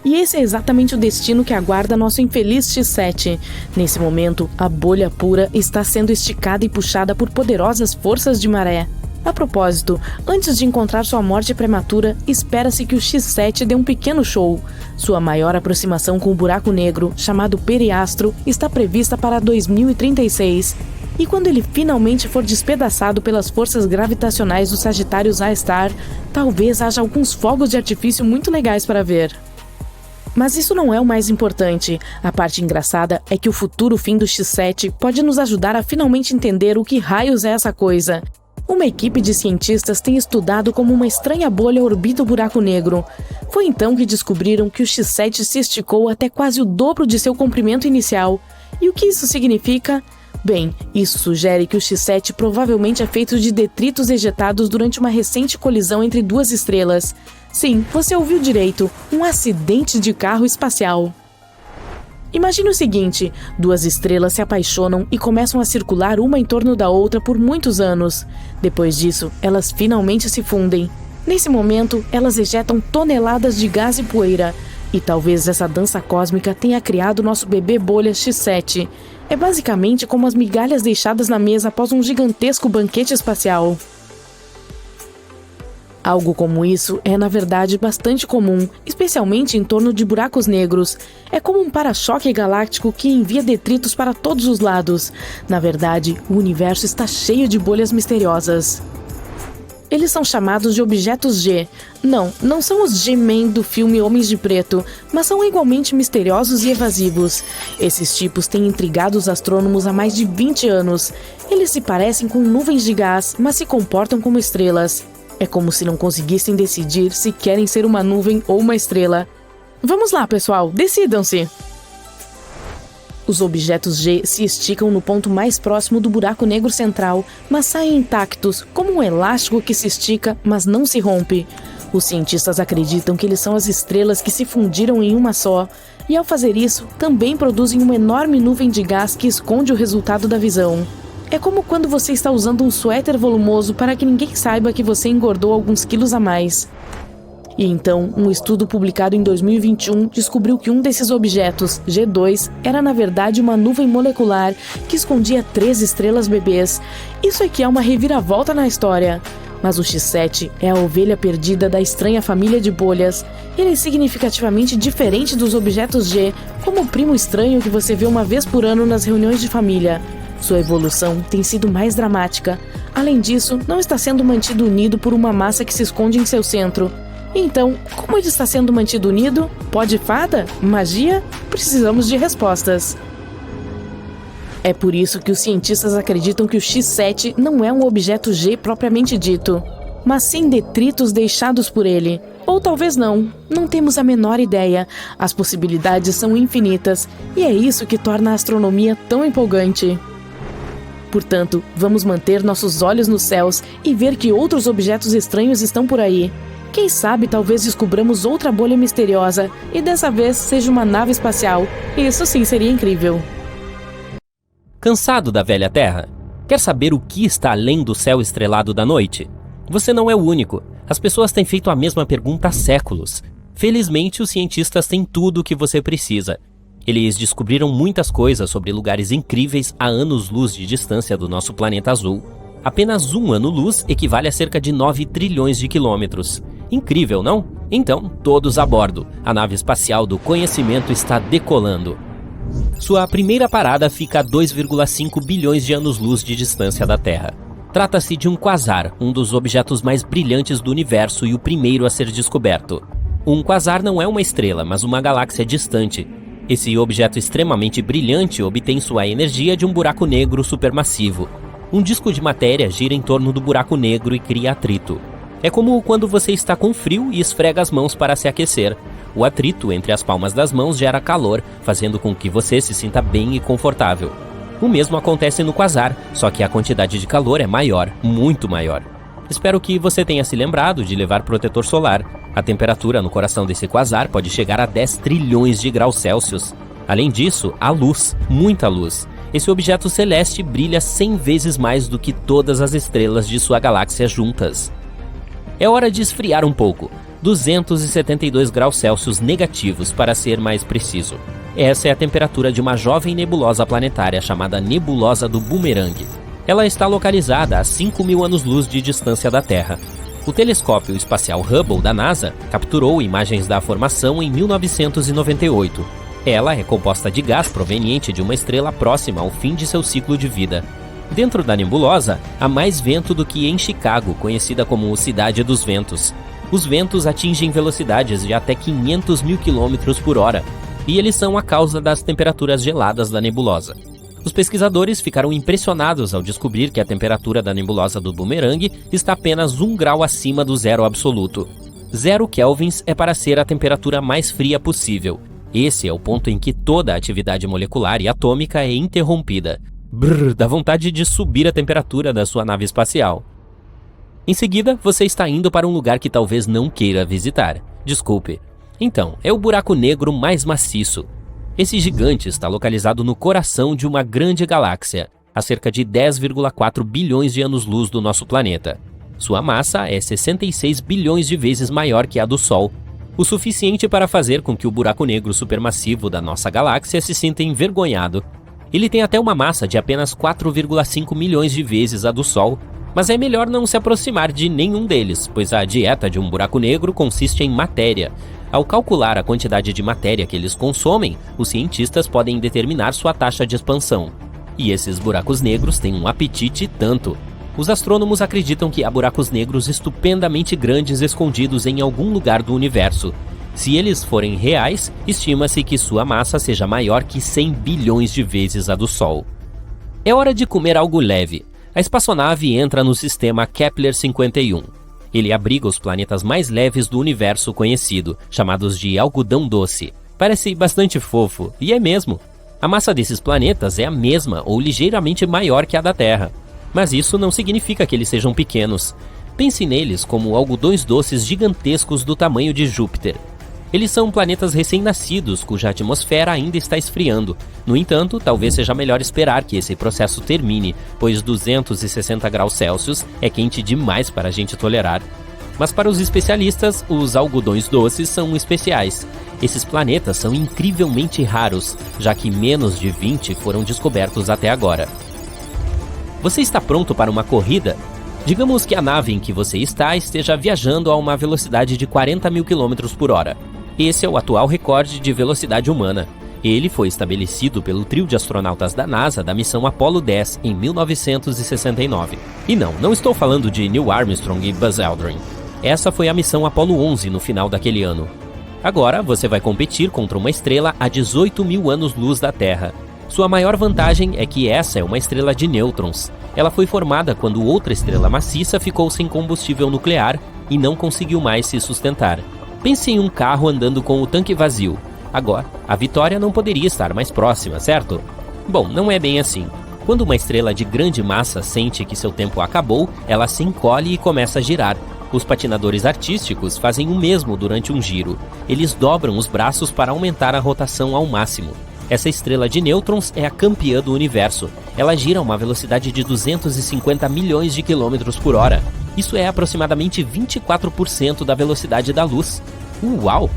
E esse é exatamente o destino que aguarda nosso infeliz X7. Nesse momento, a bolha pura está sendo esticada e puxada por poderosas forças de maré. A propósito, antes de encontrar sua morte prematura, espera-se que o X7 dê um pequeno show. Sua maior aproximação com o buraco negro, chamado Periastro, está prevista para 2036. E quando ele finalmente for despedaçado pelas forças gravitacionais do Sagittarius A*, talvez haja alguns fogos de artifício muito legais para ver. Mas isso não é o mais importante. A parte engraçada é que o futuro fim do X7 pode nos ajudar a finalmente entender o que raios é essa coisa. Uma equipe de cientistas tem estudado como uma estranha bolha orbita o buraco negro. Foi então que descobriram que o X7 se esticou até quase o dobro de seu comprimento inicial. E o que isso significa? Bem, isso sugere que o X7 provavelmente é feito de detritos ejetados durante uma recente colisão entre duas estrelas. Sim, você ouviu direito, um acidente de carro espacial. Imagine o seguinte, duas estrelas se apaixonam e começam a circular uma em torno da outra por muitos anos. Depois disso, elas finalmente se fundem. Nesse momento, elas ejetam toneladas de gás e poeira. E talvez essa dança cósmica tenha criado nosso bebê bolha X7. É basicamente como as migalhas deixadas na mesa após um gigantesco banquete espacial. Algo como isso é, na verdade, bastante comum, especialmente em torno de buracos negros. É como um para-choque galáctico que envia detritos para todos os lados. Na verdade, o universo está cheio de bolhas misteriosas. Eles são chamados de objetos G. Não são os G-Men do filme Homens de Preto, mas são igualmente misteriosos e evasivos. Esses tipos têm intrigado os astrônomos há mais de 20 anos. Eles se parecem com nuvens de gás, mas se comportam como estrelas. É como se não conseguissem decidir se querem ser uma nuvem ou uma estrela. Vamos lá, pessoal, decidam-se! Os objetos G se esticam no ponto mais próximo do buraco negro central, mas saem intactos, como um elástico que se estica, mas não se rompe. Os cientistas acreditam que eles são as estrelas que se fundiram em uma só, e ao fazer isso, também produzem uma enorme nuvem de gás que esconde o resultado da visão. É como quando você está usando um suéter volumoso para que ninguém saiba que você engordou alguns quilos a mais. E então, um estudo publicado em 2021 descobriu que um desses objetos, G2, era na verdade uma nuvem molecular que escondia 3 estrelas bebês. Isso aqui é uma reviravolta na história. Mas o X7 é a ovelha perdida da estranha família de bolhas. Ele é significativamente diferente dos objetos G, como o primo estranho que você vê uma vez por ano nas reuniões de família. Sua evolução tem sido mais dramática. Além disso, não está sendo mantido unido por uma massa que se esconde em seu centro. Então, como ele está sendo mantido unido? Pó de fada? Magia? Precisamos de respostas. É por isso que os cientistas acreditam que o X7 não é um objeto G propriamente dito, mas sim detritos deixados por ele. Ou talvez não temos a menor ideia. As possibilidades são infinitas, e é isso que torna a astronomia tão empolgante. Portanto, vamos manter nossos olhos nos céus e ver que outros objetos estranhos estão por aí. Quem sabe talvez descobramos outra bolha misteriosa, e dessa vez seja uma nave espacial. Isso sim seria incrível. Cansado da velha Terra? Quer saber o que está além do céu estrelado da noite? Você não é o único. As pessoas têm feito a mesma pergunta há séculos. Felizmente, os cientistas têm tudo o que você precisa. Eles descobriram muitas coisas sobre lugares incríveis a anos-luz de distância do nosso planeta azul. Apenas um ano-luz equivale a cerca de 9 trilhões de quilômetros. Incrível, não? Então, todos a bordo. A nave espacial do conhecimento está decolando. Sua primeira parada fica a 2,5 bilhões de anos-luz de distância da Terra. Trata-se de um quasar, um dos objetos mais brilhantes do universo e o primeiro a ser descoberto. Um quasar não é uma estrela, mas uma galáxia distante. Esse objeto extremamente brilhante obtém sua energia de um buraco negro supermassivo. Um disco de matéria gira em torno do buraco negro e cria atrito. É como quando você está com frio e esfrega as mãos para se aquecer. O atrito entre as palmas das mãos gera calor, fazendo com que você se sinta bem e confortável. O mesmo acontece no quasar, só que a quantidade de calor é maior, muito maior. Espero que você tenha se lembrado de levar protetor solar. A temperatura no coração desse quasar pode chegar a 10 trilhões de graus Celsius. Além disso, há luz, muita luz. Esse objeto celeste brilha 100 vezes mais do que todas as estrelas de sua galáxia juntas. É hora de esfriar um pouco. 272 graus Celsius negativos, para ser mais preciso. Essa é a temperatura de uma jovem nebulosa planetária chamada Nebulosa do Boomerang. Ela está localizada a 5.000 anos-luz de distância da Terra. O telescópio espacial Hubble da NASA capturou imagens da formação em 1998. Ela é composta de gás proveniente de uma estrela próxima ao fim de seu ciclo de vida. Dentro da nebulosa, há mais vento do que em Chicago, conhecida como Cidade dos Ventos. Os ventos atingem velocidades de até 500 mil km por hora, e eles são a causa das temperaturas geladas da nebulosa. Os pesquisadores ficaram impressionados ao descobrir que a temperatura da nebulosa do Boomerang está apenas 1 grau acima do zero absoluto. 0 kelvins é para ser a temperatura mais fria possível. Esse é o ponto em que toda a atividade molecular e atômica é interrompida. Brrr, dá vontade de subir a temperatura da sua nave espacial. Em seguida, você está indo para um lugar que talvez não queira visitar. Desculpe. Então, é o buraco negro mais maciço. Esse gigante está localizado no coração de uma grande galáxia, a cerca de 10,4 bilhões de anos-luz do nosso planeta. Sua massa é 66 bilhões de vezes maior que a do Sol, o suficiente para fazer com que o buraco negro supermassivo da nossa galáxia se sinta envergonhado. Ele tem até uma massa de apenas 4,5 milhões de vezes a do Sol, mas é melhor não se aproximar de nenhum deles, pois a dieta de um buraco negro consiste em matéria. Ao calcular a quantidade de matéria que eles consomem, os cientistas podem determinar sua taxa de expansão. E esses buracos negros têm um apetite tanto. Os astrônomos acreditam que há buracos negros estupendamente grandes escondidos em algum lugar do universo. Se eles forem reais, estima-se que sua massa seja maior que 100 bilhões de vezes a do Sol. É hora de comer algo leve. A espaçonave entra no sistema Kepler-51. Ele abriga os planetas mais leves do universo conhecido, chamados de algodão doce. Parece bastante fofo, e é mesmo. A massa desses planetas é a mesma ou ligeiramente maior que a da Terra. Mas isso não significa que eles sejam pequenos. Pense neles como algodões doces gigantescos do tamanho de Júpiter. Eles são planetas recém-nascidos cuja atmosfera ainda está esfriando. No entanto, talvez seja melhor esperar que esse processo termine, pois 260 graus Celsius é quente demais para a gente tolerar. Mas para os especialistas, os algodões doces são especiais. Esses planetas são incrivelmente raros, já que menos de 20 foram descobertos até agora. Você está pronto para uma corrida? Digamos que a nave em que você está esteja viajando a uma velocidade de 40 mil km por hora. Esse é o atual recorde de velocidade humana. Ele foi estabelecido pelo trio de astronautas da NASA da missão Apollo 10 em 1969. E não estou falando de Neil Armstrong e Buzz Aldrin. Essa foi a missão Apollo 11 no final daquele ano. Agora você vai competir contra uma estrela a 18 mil anos-luz da Terra. Sua maior vantagem é que essa é uma estrela de nêutrons. Ela foi formada quando outra estrela maciça ficou sem combustível nuclear e não conseguiu mais se sustentar. Pense em um carro andando com o tanque vazio. Agora, a vitória não poderia estar mais próxima, certo? Bom, não é bem assim. Quando uma estrela de grande massa sente que seu tempo acabou, ela se encolhe e começa a girar. Os patinadores artísticos fazem o mesmo durante um giro. Eles dobram os braços para aumentar a rotação ao máximo. Essa estrela de nêutrons é a campeã do universo. Ela gira a uma velocidade de 250 milhões de quilômetros por hora. Isso é aproximadamente 24% da velocidade da luz. Uau!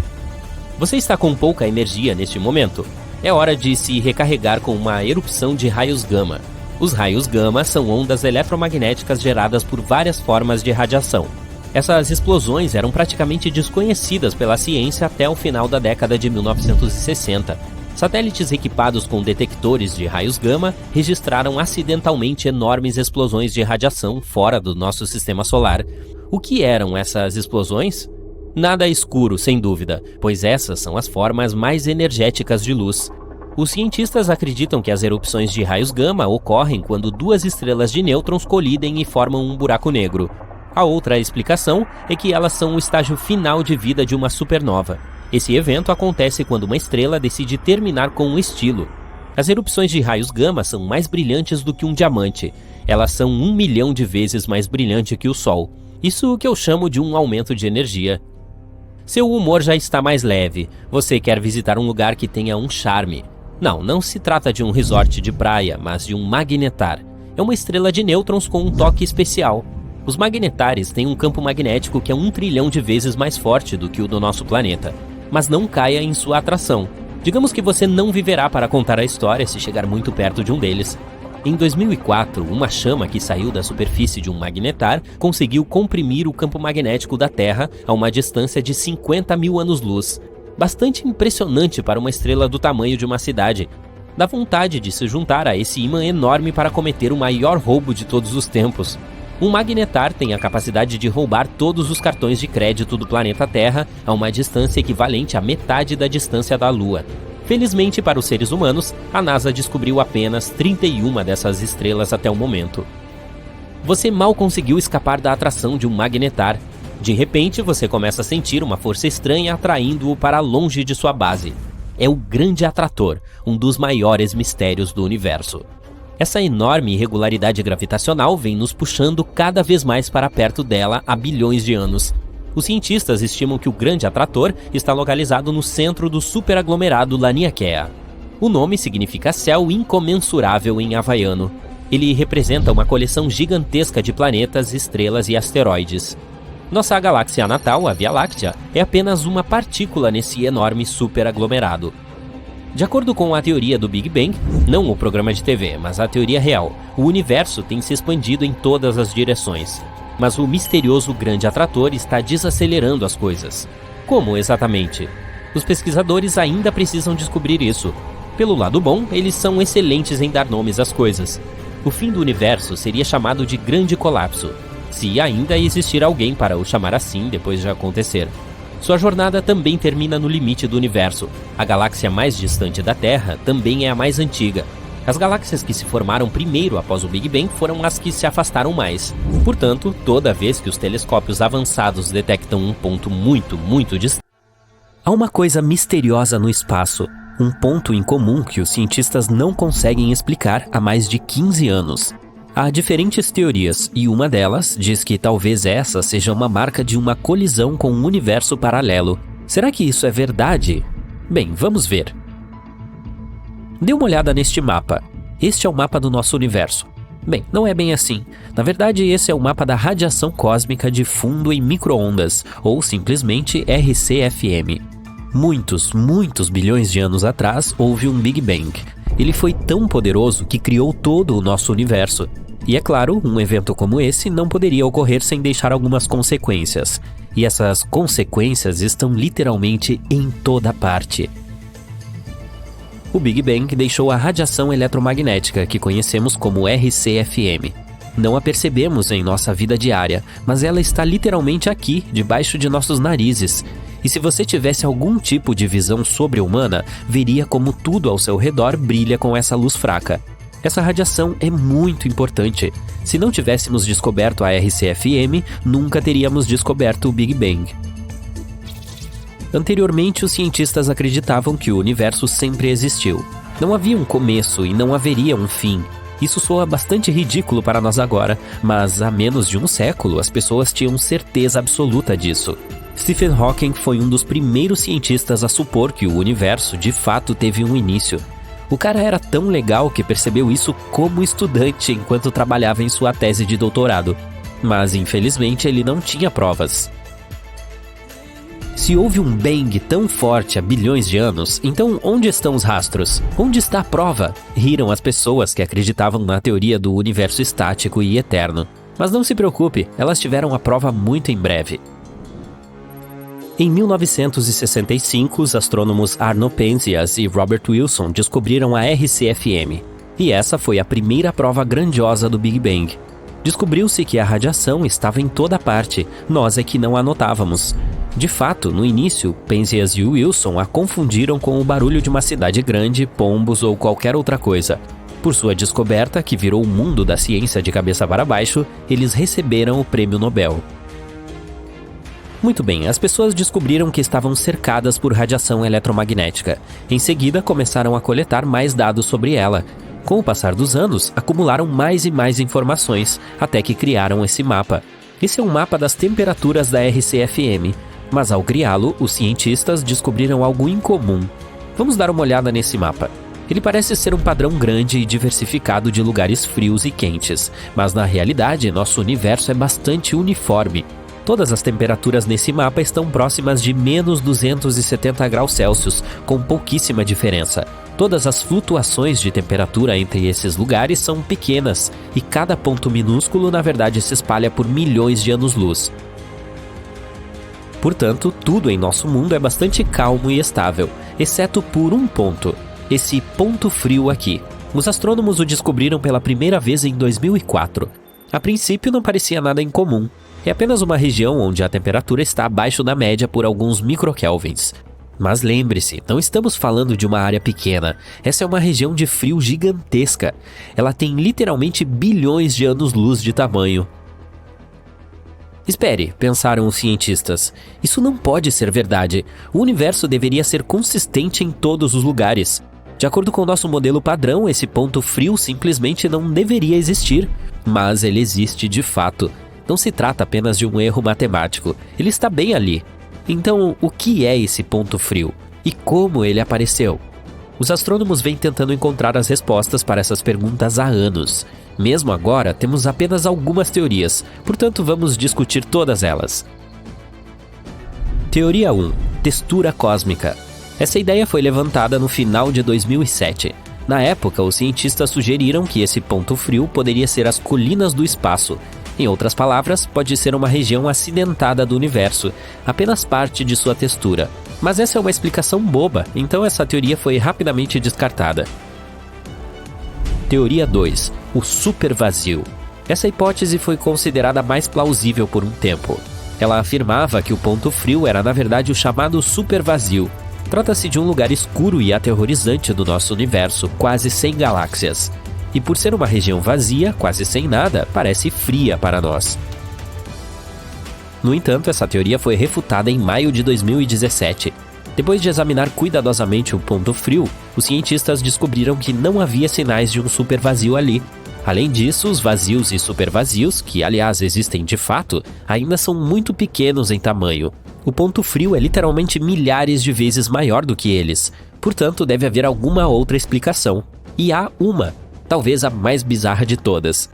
Você está com pouca energia neste momento. É hora de se recarregar com uma erupção de raios gama. Os raios gama são ondas eletromagnéticas geradas por várias formas de radiação. Essas explosões eram praticamente desconhecidas pela ciência até o final da década de 1960. Satélites equipados com detectores de raios gama registraram acidentalmente enormes explosões de radiação fora do nosso sistema solar. O que eram essas explosões? Nada escuro, sem dúvida, pois essas são as formas mais energéticas de luz. Os cientistas acreditam que as erupções de raios gama ocorrem quando duas estrelas de nêutrons colidem e formam um buraco negro. A outra explicação é que elas são o estágio final de vida de uma supernova. Esse evento acontece quando uma estrela decide terminar com um estilo. As erupções de raios gama são mais brilhantes do que um diamante. Elas são 1 milhão de vezes mais brilhante que o Sol. Isso que eu chamo de um aumento de energia. Seu humor já está mais leve. Você quer visitar um lugar que tenha um charme. Não se trata de um resort de praia, mas de um magnetar. É uma estrela de nêutrons com um toque especial. Os magnetares têm um campo magnético que é 1 trilhão de vezes mais forte do que o do nosso planeta. Mas não caia em sua atração. Digamos que você não viverá para contar a história se chegar muito perto de um deles. Em 2004, uma chama que saiu da superfície de um magnetar conseguiu comprimir o campo magnético da Terra a uma distância de 50 mil anos-luz. Bastante impressionante para uma estrela do tamanho de uma cidade. Dá vontade de se juntar a esse ímã enorme para cometer o maior roubo de todos os tempos. Um magnetar tem a capacidade de roubar todos os cartões de crédito do planeta Terra a uma distância equivalente à metade da distância da Lua. Felizmente para os seres humanos, a NASA descobriu apenas 31 dessas estrelas até o momento. Você mal conseguiu escapar da atração de um magnetar. De repente, você começa a sentir uma força estranha atraindo-o para longe de sua base. É o Grande Atrator, um dos maiores mistérios do universo. Essa enorme irregularidade gravitacional vem nos puxando cada vez mais para perto dela há bilhões de anos. Os cientistas estimam que o grande atrator está localizado no centro do superaglomerado Laniakea. O nome significa céu incomensurável em havaiano. Ele representa uma coleção gigantesca de planetas, estrelas e asteroides. Nossa galáxia natal, a Via Láctea, é apenas uma partícula nesse enorme superaglomerado. De acordo com a teoria do Big Bang, não o programa de TV, mas a teoria real, o universo tem se expandido em todas as direções. Mas o misterioso grande atrator está desacelerando as coisas. Como exatamente? Os pesquisadores ainda precisam descobrir isso. Pelo lado bom, eles são excelentes em dar nomes às coisas. O fim do universo seria chamado de Grande Colapso, se ainda existir alguém para o chamar assim depois de acontecer. Sua jornada também termina no limite do universo. A galáxia mais distante da Terra também é a mais antiga. As galáxias que se formaram primeiro após o Big Bang foram as que se afastaram mais. Portanto, toda vez que os telescópios avançados detectam um ponto muito distante, há uma coisa misteriosa no espaço, um ponto em comum que os cientistas não conseguem explicar há mais de 15 anos. Há diferentes teorias, e uma delas diz que talvez essa seja uma marca de uma colisão com um universo paralelo. Será que isso é verdade? Bem, vamos ver. Dê uma olhada neste mapa. Este é o mapa do nosso universo. Bem, não é bem assim. Na verdade, esse é o mapa da radiação cósmica de fundo em micro-ondas, ou simplesmente RCFM. Muitos bilhões de anos atrás, houve um Big Bang. Ele foi tão poderoso que criou todo o nosso universo. E é claro, um evento como esse não poderia ocorrer sem deixar algumas consequências. E essas consequências estão literalmente em toda parte. O Big Bang deixou a radiação eletromagnética, que conhecemos como RCFM. Não a percebemos em nossa vida diária, mas ela está literalmente aqui, debaixo de nossos narizes. E se você tivesse algum tipo de visão sobre-humana, veria como tudo ao seu redor brilha com essa luz fraca. Essa radiação é muito importante. Se não tivéssemos descoberto a RCFM, nunca teríamos descoberto o Big Bang. Anteriormente, os cientistas acreditavam que o universo sempre existiu. Não havia um começo e não haveria um fim. Isso soa bastante ridículo para nós agora, mas há menos de um século as pessoas tinham certeza absoluta disso. Stephen Hawking foi um dos primeiros cientistas a supor que o universo de fato teve um início. O cara era tão legal que percebeu isso como estudante enquanto trabalhava em sua tese de doutorado. Mas infelizmente ele não tinha provas. Se houve um bang tão forte há bilhões de anos, então onde estão os rastros? Onde está a prova? Riram as pessoas que acreditavam na teoria do universo estático e eterno. Mas não se preocupe, elas tiveram a prova muito em breve. Em 1965, os astrônomos Arno Penzias e Robert Wilson descobriram a RCFM. E essa foi a primeira prova grandiosa do Big Bang. Descobriu-se que a radiação estava em toda parte, nós é que não a notávamos. De fato, no início, Penzias e Wilson a confundiram com o barulho de uma cidade grande, pombos ou qualquer outra coisa. Por sua descoberta, que virou o mundo da ciência de cabeça para baixo, eles receberam o Prêmio Nobel. Muito bem, as pessoas descobriram que estavam cercadas por radiação eletromagnética. Em seguida, começaram a coletar mais dados sobre ela. Com o passar dos anos, acumularam mais e mais informações, até que criaram esse mapa. Esse é um mapa das temperaturas da RCFM, mas ao criá-lo, os cientistas descobriram algo incomum. Vamos dar uma olhada nesse mapa. Ele parece ser um padrão grande e diversificado de lugares frios e quentes, mas na realidade, nosso universo é bastante uniforme. Todas as temperaturas nesse mapa estão próximas de menos 270 graus Celsius, com pouquíssima diferença. Todas as flutuações de temperatura entre esses lugares são pequenas, e cada ponto minúsculo na verdade se espalha por milhões de anos-luz. Portanto, tudo em nosso mundo é bastante calmo e estável, exceto por um ponto, esse ponto frio aqui. Os astrônomos o descobriram pela primeira vez em 2004. A princípio não parecia nada incomum. É apenas uma região onde a temperatura está abaixo da média por alguns microkelvins. Mas lembre-se, não estamos falando de uma área pequena. Essa é uma região de frio gigantesca. Ela tem literalmente bilhões de anos-luz de tamanho. Espere, pensaram os cientistas. Isso não pode ser verdade. O universo deveria ser consistente em todos os lugares. De acordo com o nosso modelo padrão, esse ponto frio simplesmente não deveria existir, mas ele existe de fato. Não se trata apenas de um erro matemático, ele está bem ali. Então, o que é esse ponto frio? E como ele apareceu? Os astrônomos vêm tentando encontrar as respostas para essas perguntas há anos. Mesmo agora, temos apenas algumas teorias, portanto vamos discutir todas elas. Teoria 1. Textura cósmica. Essa ideia foi levantada no final de 2007. Na época, os cientistas sugeriram que esse ponto frio poderia ser as colinas do espaço. Em outras palavras, pode ser uma região acidentada do universo, apenas parte de sua textura. Mas essa é uma explicação boba, então essa teoria foi rapidamente descartada. Teoria 2. O supervazio. Essa hipótese foi considerada mais plausível por um tempo. Ela afirmava que o ponto frio era na verdade o chamado supervazio. Trata-se de um lugar escuro e aterrorizante do nosso universo, quase sem galáxias. E por ser uma região vazia, quase sem nada, parece fria para nós. No entanto, essa teoria foi refutada em maio de 2017. Depois de examinar cuidadosamente o ponto frio, os cientistas descobriram que não havia sinais de um supervazio ali. Além disso, os vazios e supervazios, que aliás existem de fato, ainda são muito pequenos em tamanho. O ponto frio é literalmente milhares de vezes maior do que eles, portanto deve haver alguma outra explicação. E há uma, talvez a mais bizarra de todas.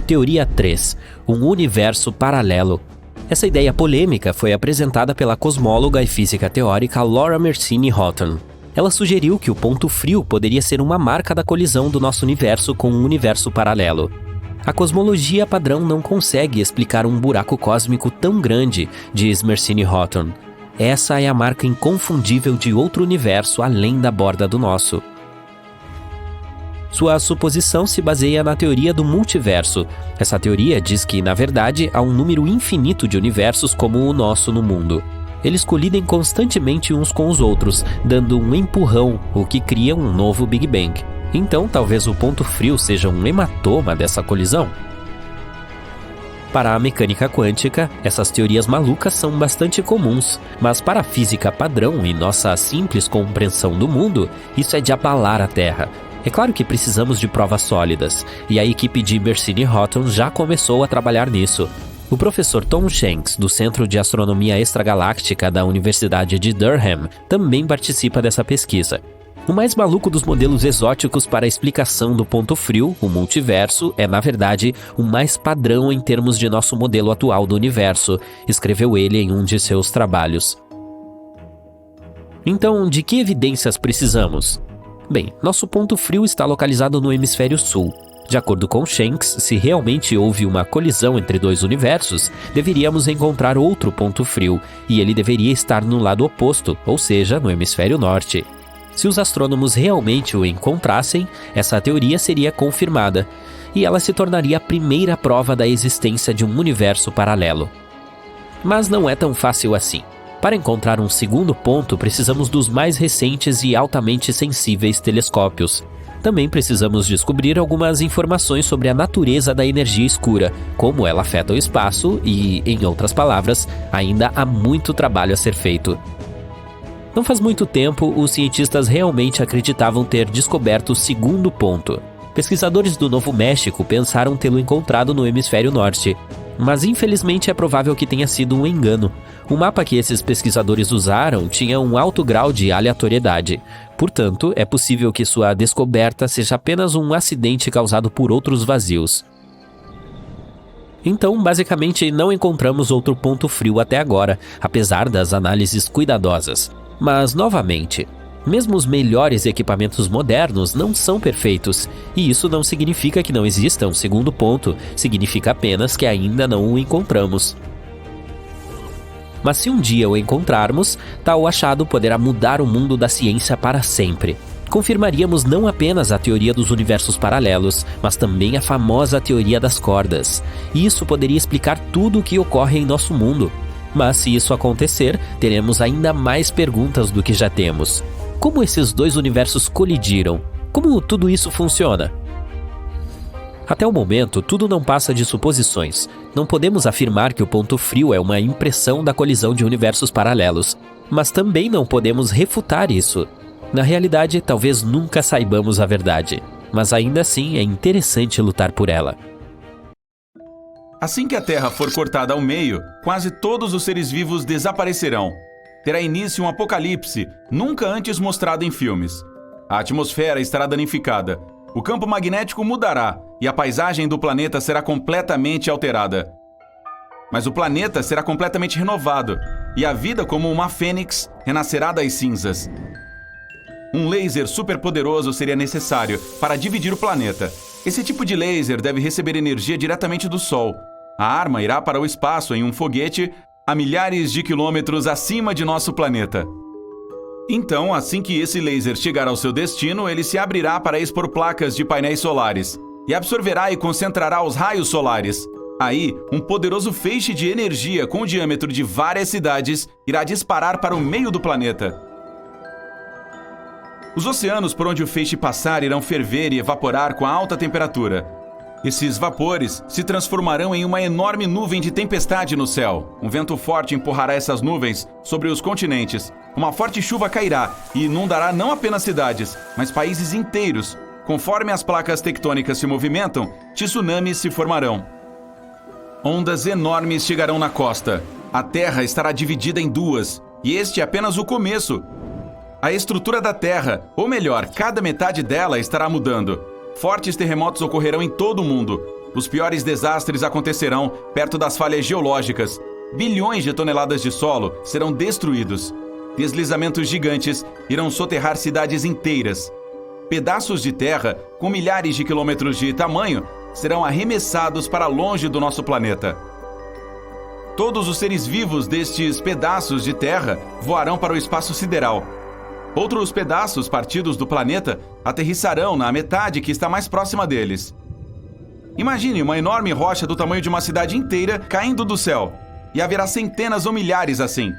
Teoria 3. Um universo paralelo. Essa ideia polêmica foi apresentada pela cosmóloga e física teórica Laura Mersini-Houghton. Ela sugeriu que o ponto frio poderia ser uma marca da colisão do nosso universo com um universo paralelo. A cosmologia padrão não consegue explicar um buraco cósmico tão grande, diz Mersini-Houghton. Essa é a marca inconfundível de outro universo além da borda do nosso. Sua suposição se baseia na teoria do multiverso. Essa teoria diz que, na verdade, há um número infinito de universos como o nosso no mundo. Eles colidem constantemente uns com os outros, dando um empurrão, o que cria um novo Big Bang. Então, talvez o ponto frio seja um hematoma dessa colisão? Para a mecânica quântica, essas teorias malucas são bastante comuns, mas para a física padrão e nossa simples compreensão do mundo, isso é de abalar a Terra. É claro que precisamos de provas sólidas, e a equipe de Mersini-Houghton já começou a trabalhar nisso. O professor Tom Shanks, do Centro de Astronomia Extragaláctica da Universidade de Durham, também participa dessa pesquisa. O mais maluco dos modelos exóticos para a explicação do ponto frio, o multiverso, é, na verdade, o mais padrão em termos de nosso modelo atual do universo, escreveu ele em um de seus trabalhos. Então, de que evidências precisamos? Bem, nosso ponto frio está localizado no hemisfério sul. De acordo com Shanks, se realmente houve uma colisão entre dois universos, deveríamos encontrar outro ponto frio, e ele deveria estar no lado oposto, ou seja, no hemisfério norte. Se os astrônomos realmente o encontrassem, essa teoria seria confirmada, e ela se tornaria a primeira prova da existência de um universo paralelo. Mas não é tão fácil assim. Para encontrar um segundo ponto, precisamos dos mais recentes e altamente sensíveis telescópios. Também precisamos descobrir algumas informações sobre a natureza da energia escura, como ela afeta o espaço e, em outras palavras, ainda há muito trabalho a ser feito. Não faz muito tempo, os cientistas realmente acreditavam ter descoberto o segundo ponto. Pesquisadores do Novo México pensaram tê-lo encontrado no hemisfério norte, mas infelizmente é provável que tenha sido um engano. O mapa que esses pesquisadores usaram tinha um alto grau de aleatoriedade. Portanto, é possível que sua descoberta seja apenas um acidente causado por outros vazios. Então, basicamente, não encontramos outro ponto frio até agora, apesar das análises cuidadosas. Mas, novamente, mesmo os melhores equipamentos modernos não são perfeitos, e isso não significa que não exista um segundo ponto, significa apenas que ainda não o encontramos. Mas se um dia o encontrarmos, tal achado poderá mudar o mundo da ciência para sempre. Confirmaríamos não apenas a teoria dos universos paralelos, mas também a famosa teoria das cordas. E isso poderia explicar tudo o que ocorre em nosso mundo. Mas se isso acontecer, teremos ainda mais perguntas do que já temos. Como esses dois universos colidiram? Como tudo isso funciona? Até o momento, tudo não passa de suposições. Não podemos afirmar que o ponto frio é uma impressão da colisão de universos paralelos, mas também não podemos refutar isso. Na realidade, talvez nunca saibamos a verdade, mas ainda assim é interessante lutar por ela. Assim que a Terra for cortada ao meio, quase todos os seres vivos desaparecerão. Terá início um apocalipse, nunca antes mostrado em filmes. A atmosfera estará danificada, o campo magnético mudará e a paisagem do planeta será completamente alterada. Mas o planeta será completamente renovado e a vida, como uma fênix, renascerá das cinzas. Um laser superpoderoso seria necessário para dividir o planeta. Esse tipo de laser deve receber energia diretamente do Sol. A arma irá para o espaço em um foguete a milhares de quilômetros acima de nosso planeta. Então, assim que esse laser chegar ao seu destino, ele se abrirá para expor placas de painéis solares e absorverá e concentrará os raios solares. Aí, um poderoso feixe de energia com o diâmetro de várias cidades irá disparar para o meio do planeta. Os oceanos por onde o feixe passar irão ferver e evaporar com alta temperatura. Esses vapores se transformarão em uma enorme nuvem de tempestade no céu. Um vento forte empurrará essas nuvens sobre os continentes. Uma forte chuva cairá e inundará não apenas cidades, mas países inteiros. Conforme as placas tectônicas se movimentam, tsunamis se formarão. Ondas enormes chegarão na costa. A Terra estará dividida em duas, e este é apenas o começo. A estrutura da Terra, ou melhor, cada metade dela estará mudando. Fortes terremotos ocorrerão em todo o mundo. Os piores desastres acontecerão perto das falhas geológicas. Bilhões de toneladas de solo serão destruídos. Deslizamentos gigantes irão soterrar cidades inteiras. Pedaços de terra, com milhares de quilômetros de tamanho, serão arremessados para longe do nosso planeta. Todos os seres vivos destes pedaços de terra voarão para o espaço sideral. Outros pedaços partidos do planeta aterrissarão na metade que está mais próxima deles. Imagine uma enorme rocha do tamanho de uma cidade inteira caindo do céu. E haverá centenas ou milhares assim.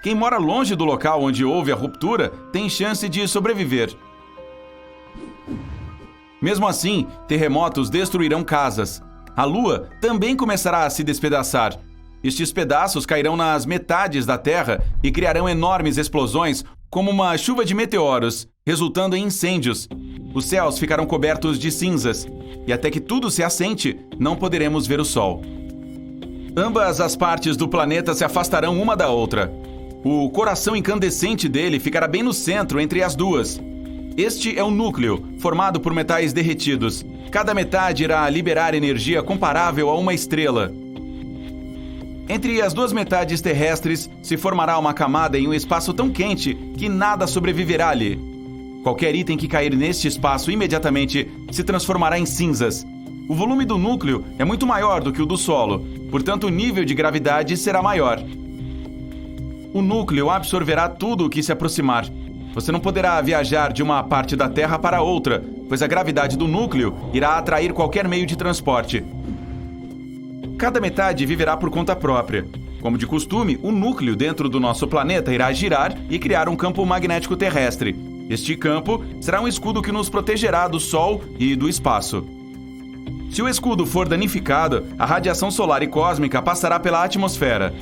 Quem mora longe do local onde houve a ruptura tem chance de sobreviver. Mesmo assim, terremotos destruirão casas. A Lua também começará a se despedaçar. Estes pedaços cairão nas metades da Terra e criarão enormes explosões como uma chuva de meteoros, resultando em incêndios. Os céus ficarão cobertos de cinzas, e até que tudo se assente, não poderemos ver o Sol. Ambas as partes do planeta se afastarão uma da outra. O coração incandescente dele ficará bem no centro entre as duas. Este é o núcleo, formado por metais derretidos. Cada metade irá liberar energia comparável a uma estrela. Entre as duas metades terrestres se formará uma camada em um espaço tão quente que nada sobreviverá ali. Qualquer item que cair neste espaço imediatamente se transformará em cinzas. O volume do núcleo é muito maior do que o do solo, portanto o nível de gravidade será maior. O núcleo absorverá tudo o que se aproximar. Você não poderá viajar de uma parte da Terra para outra, pois a gravidade do núcleo irá atrair qualquer meio de transporte. Cada metade viverá por conta própria. Como de costume, o núcleo dentro do nosso planeta irá girar e criar um campo magnético terrestre. Este campo será um escudo que nos protegerá do Sol e do espaço. Se o escudo for danificado, a radiação solar e cósmica passará pela atmosfera.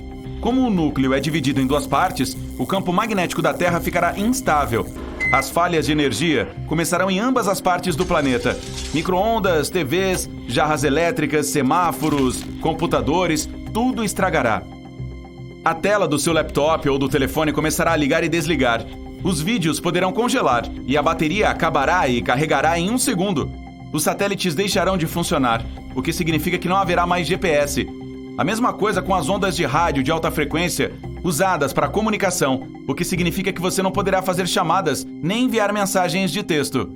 Como o núcleo é dividido em duas partes, o campo magnético da Terra ficará instável. As falhas de energia começarão em ambas as partes do planeta. Micro-ondas, TVs, jarras elétricas, semáforos, computadores, tudo estragará. A tela do seu laptop ou do telefone começará a ligar e desligar. Os vídeos poderão congelar e a bateria acabará e carregará em 1 segundo. Os satélites deixarão de funcionar, o que significa que não haverá mais GPS. A mesma coisa com as ondas de rádio de alta frequência usadas para comunicação, o que significa que você não poderá fazer chamadas nem enviar mensagens de texto.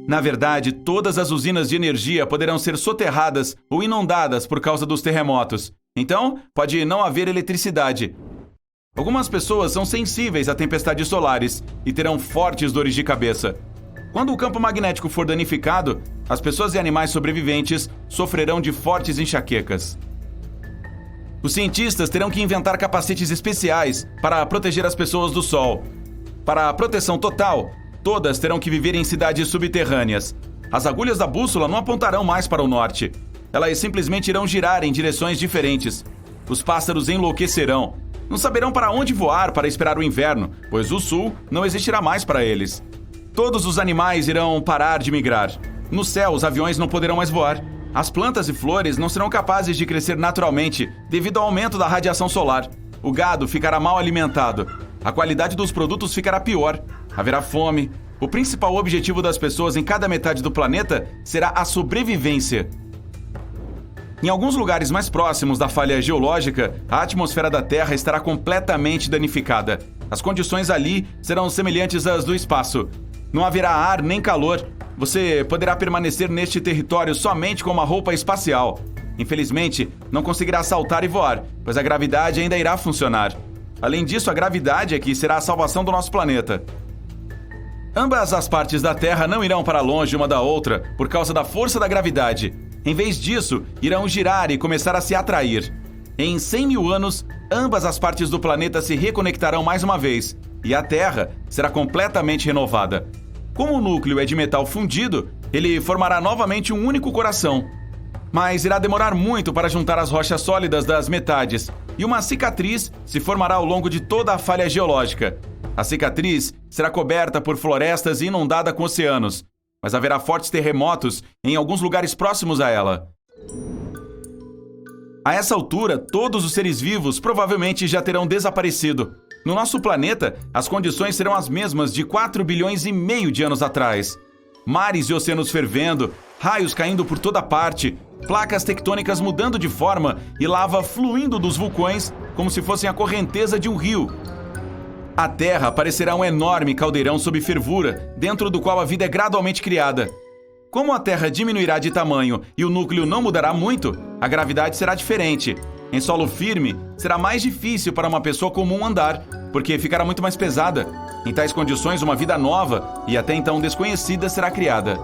Na verdade, todas as usinas de energia poderão ser soterradas ou inundadas por causa dos terremotos. Então, pode não haver eletricidade. Algumas pessoas são sensíveis a tempestades solares e terão fortes dores de cabeça. Quando o campo magnético for danificado, as pessoas e animais sobreviventes sofrerão de fortes enxaquecas. Os cientistas terão que inventar capacetes especiais para proteger as pessoas do Sol. Para a proteção total, todas terão que viver em cidades subterrâneas. As agulhas da bússola não apontarão mais para o norte. Elas simplesmente irão girar em direções diferentes. Os pássaros enlouquecerão. Não saberão para onde voar para esperar o inverno, pois o sul não existirá mais para eles. Todos os animais irão parar de migrar. No céu, os aviões não poderão mais voar. As plantas e flores não serão capazes de crescer naturalmente devido ao aumento da radiação solar. O gado ficará mal alimentado. A qualidade dos produtos ficará pior. Haverá fome. O principal objetivo das pessoas em cada metade do planeta será a sobrevivência. Em alguns lugares mais próximos da falha geológica, a atmosfera da Terra estará completamente danificada. As condições ali serão semelhantes às do espaço. Não haverá ar nem calor. Você poderá permanecer neste território somente com uma roupa espacial. Infelizmente, não conseguirá saltar e voar, pois a gravidade ainda irá funcionar. Além disso, a gravidade é que será a salvação do nosso planeta. Ambas as partes da Terra não irão para longe uma da outra por causa da força da gravidade. Em vez disso, irão girar e começar a se atrair. Em 100 mil anos, ambas as partes do planeta se reconectarão mais uma vez, e a Terra será completamente renovada. Como o núcleo é de metal fundido, ele formará novamente um único coração. Mas irá demorar muito para juntar as rochas sólidas das metades, e uma cicatriz se formará ao longo de toda a falha geológica. A cicatriz será coberta por florestas e inundada com oceanos, mas haverá fortes terremotos em alguns lugares próximos a ela. A essa altura, todos os seres vivos provavelmente já terão desaparecido. No nosso planeta, as condições serão as mesmas de 4 bilhões e meio de anos atrás. Mares e oceanos fervendo, raios caindo por toda parte, placas tectônicas mudando de forma e lava fluindo dos vulcões como se fossem a correnteza de um rio. A Terra parecerá um enorme caldeirão sob fervura, dentro do qual a vida é gradualmente criada. Como a Terra diminuirá de tamanho e o núcleo não mudará muito, a gravidade será diferente. Em solo firme, será mais difícil para uma pessoa comum andar, porque ficará muito mais pesada. Em tais condições, uma vida nova e até então desconhecida será criada.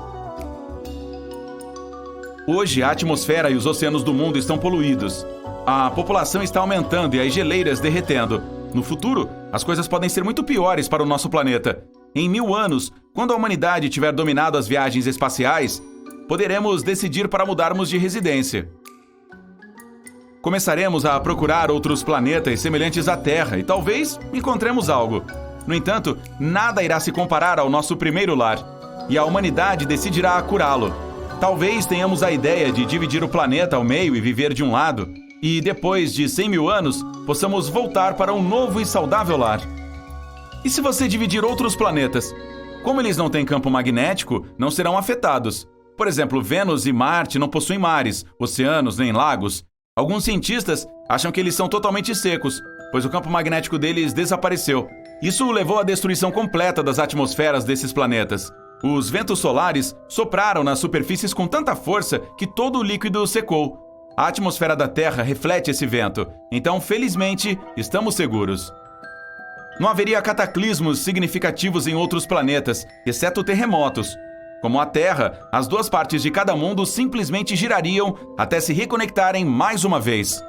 Hoje, a atmosfera e os oceanos do mundo estão poluídos. A população está aumentando e as geleiras derretendo. No futuro, as coisas podem ser muito piores para o nosso planeta. Em 1000 anos, quando a humanidade tiver dominado as viagens espaciais, poderemos decidir para mudarmos de residência. Começaremos a procurar outros planetas semelhantes à Terra e talvez encontremos algo. No entanto, nada irá se comparar ao nosso primeiro lar, e a humanidade decidirá curá-lo. Talvez tenhamos a ideia de dividir o planeta ao meio e viver de um lado, e depois de 100 mil anos, possamos voltar para um novo e saudável lar. E se você dividir outros planetas? Como eles não têm campo magnético, não serão afetados. Por exemplo, Vênus e Marte não possuem mares, oceanos nem lagos. Alguns cientistas acham que eles são totalmente secos, pois o campo magnético deles desapareceu. Isso levou à destruição completa das atmosferas desses planetas. Os ventos solares sopraram nas superfícies com tanta força que todo o líquido secou. A atmosfera da Terra reflete esse vento, então, felizmente, estamos seguros. Não haveria cataclismos significativos em outros planetas, exceto terremotos. Como a Terra, as duas partes de cada mundo simplesmente girariam até se reconectarem mais uma vez.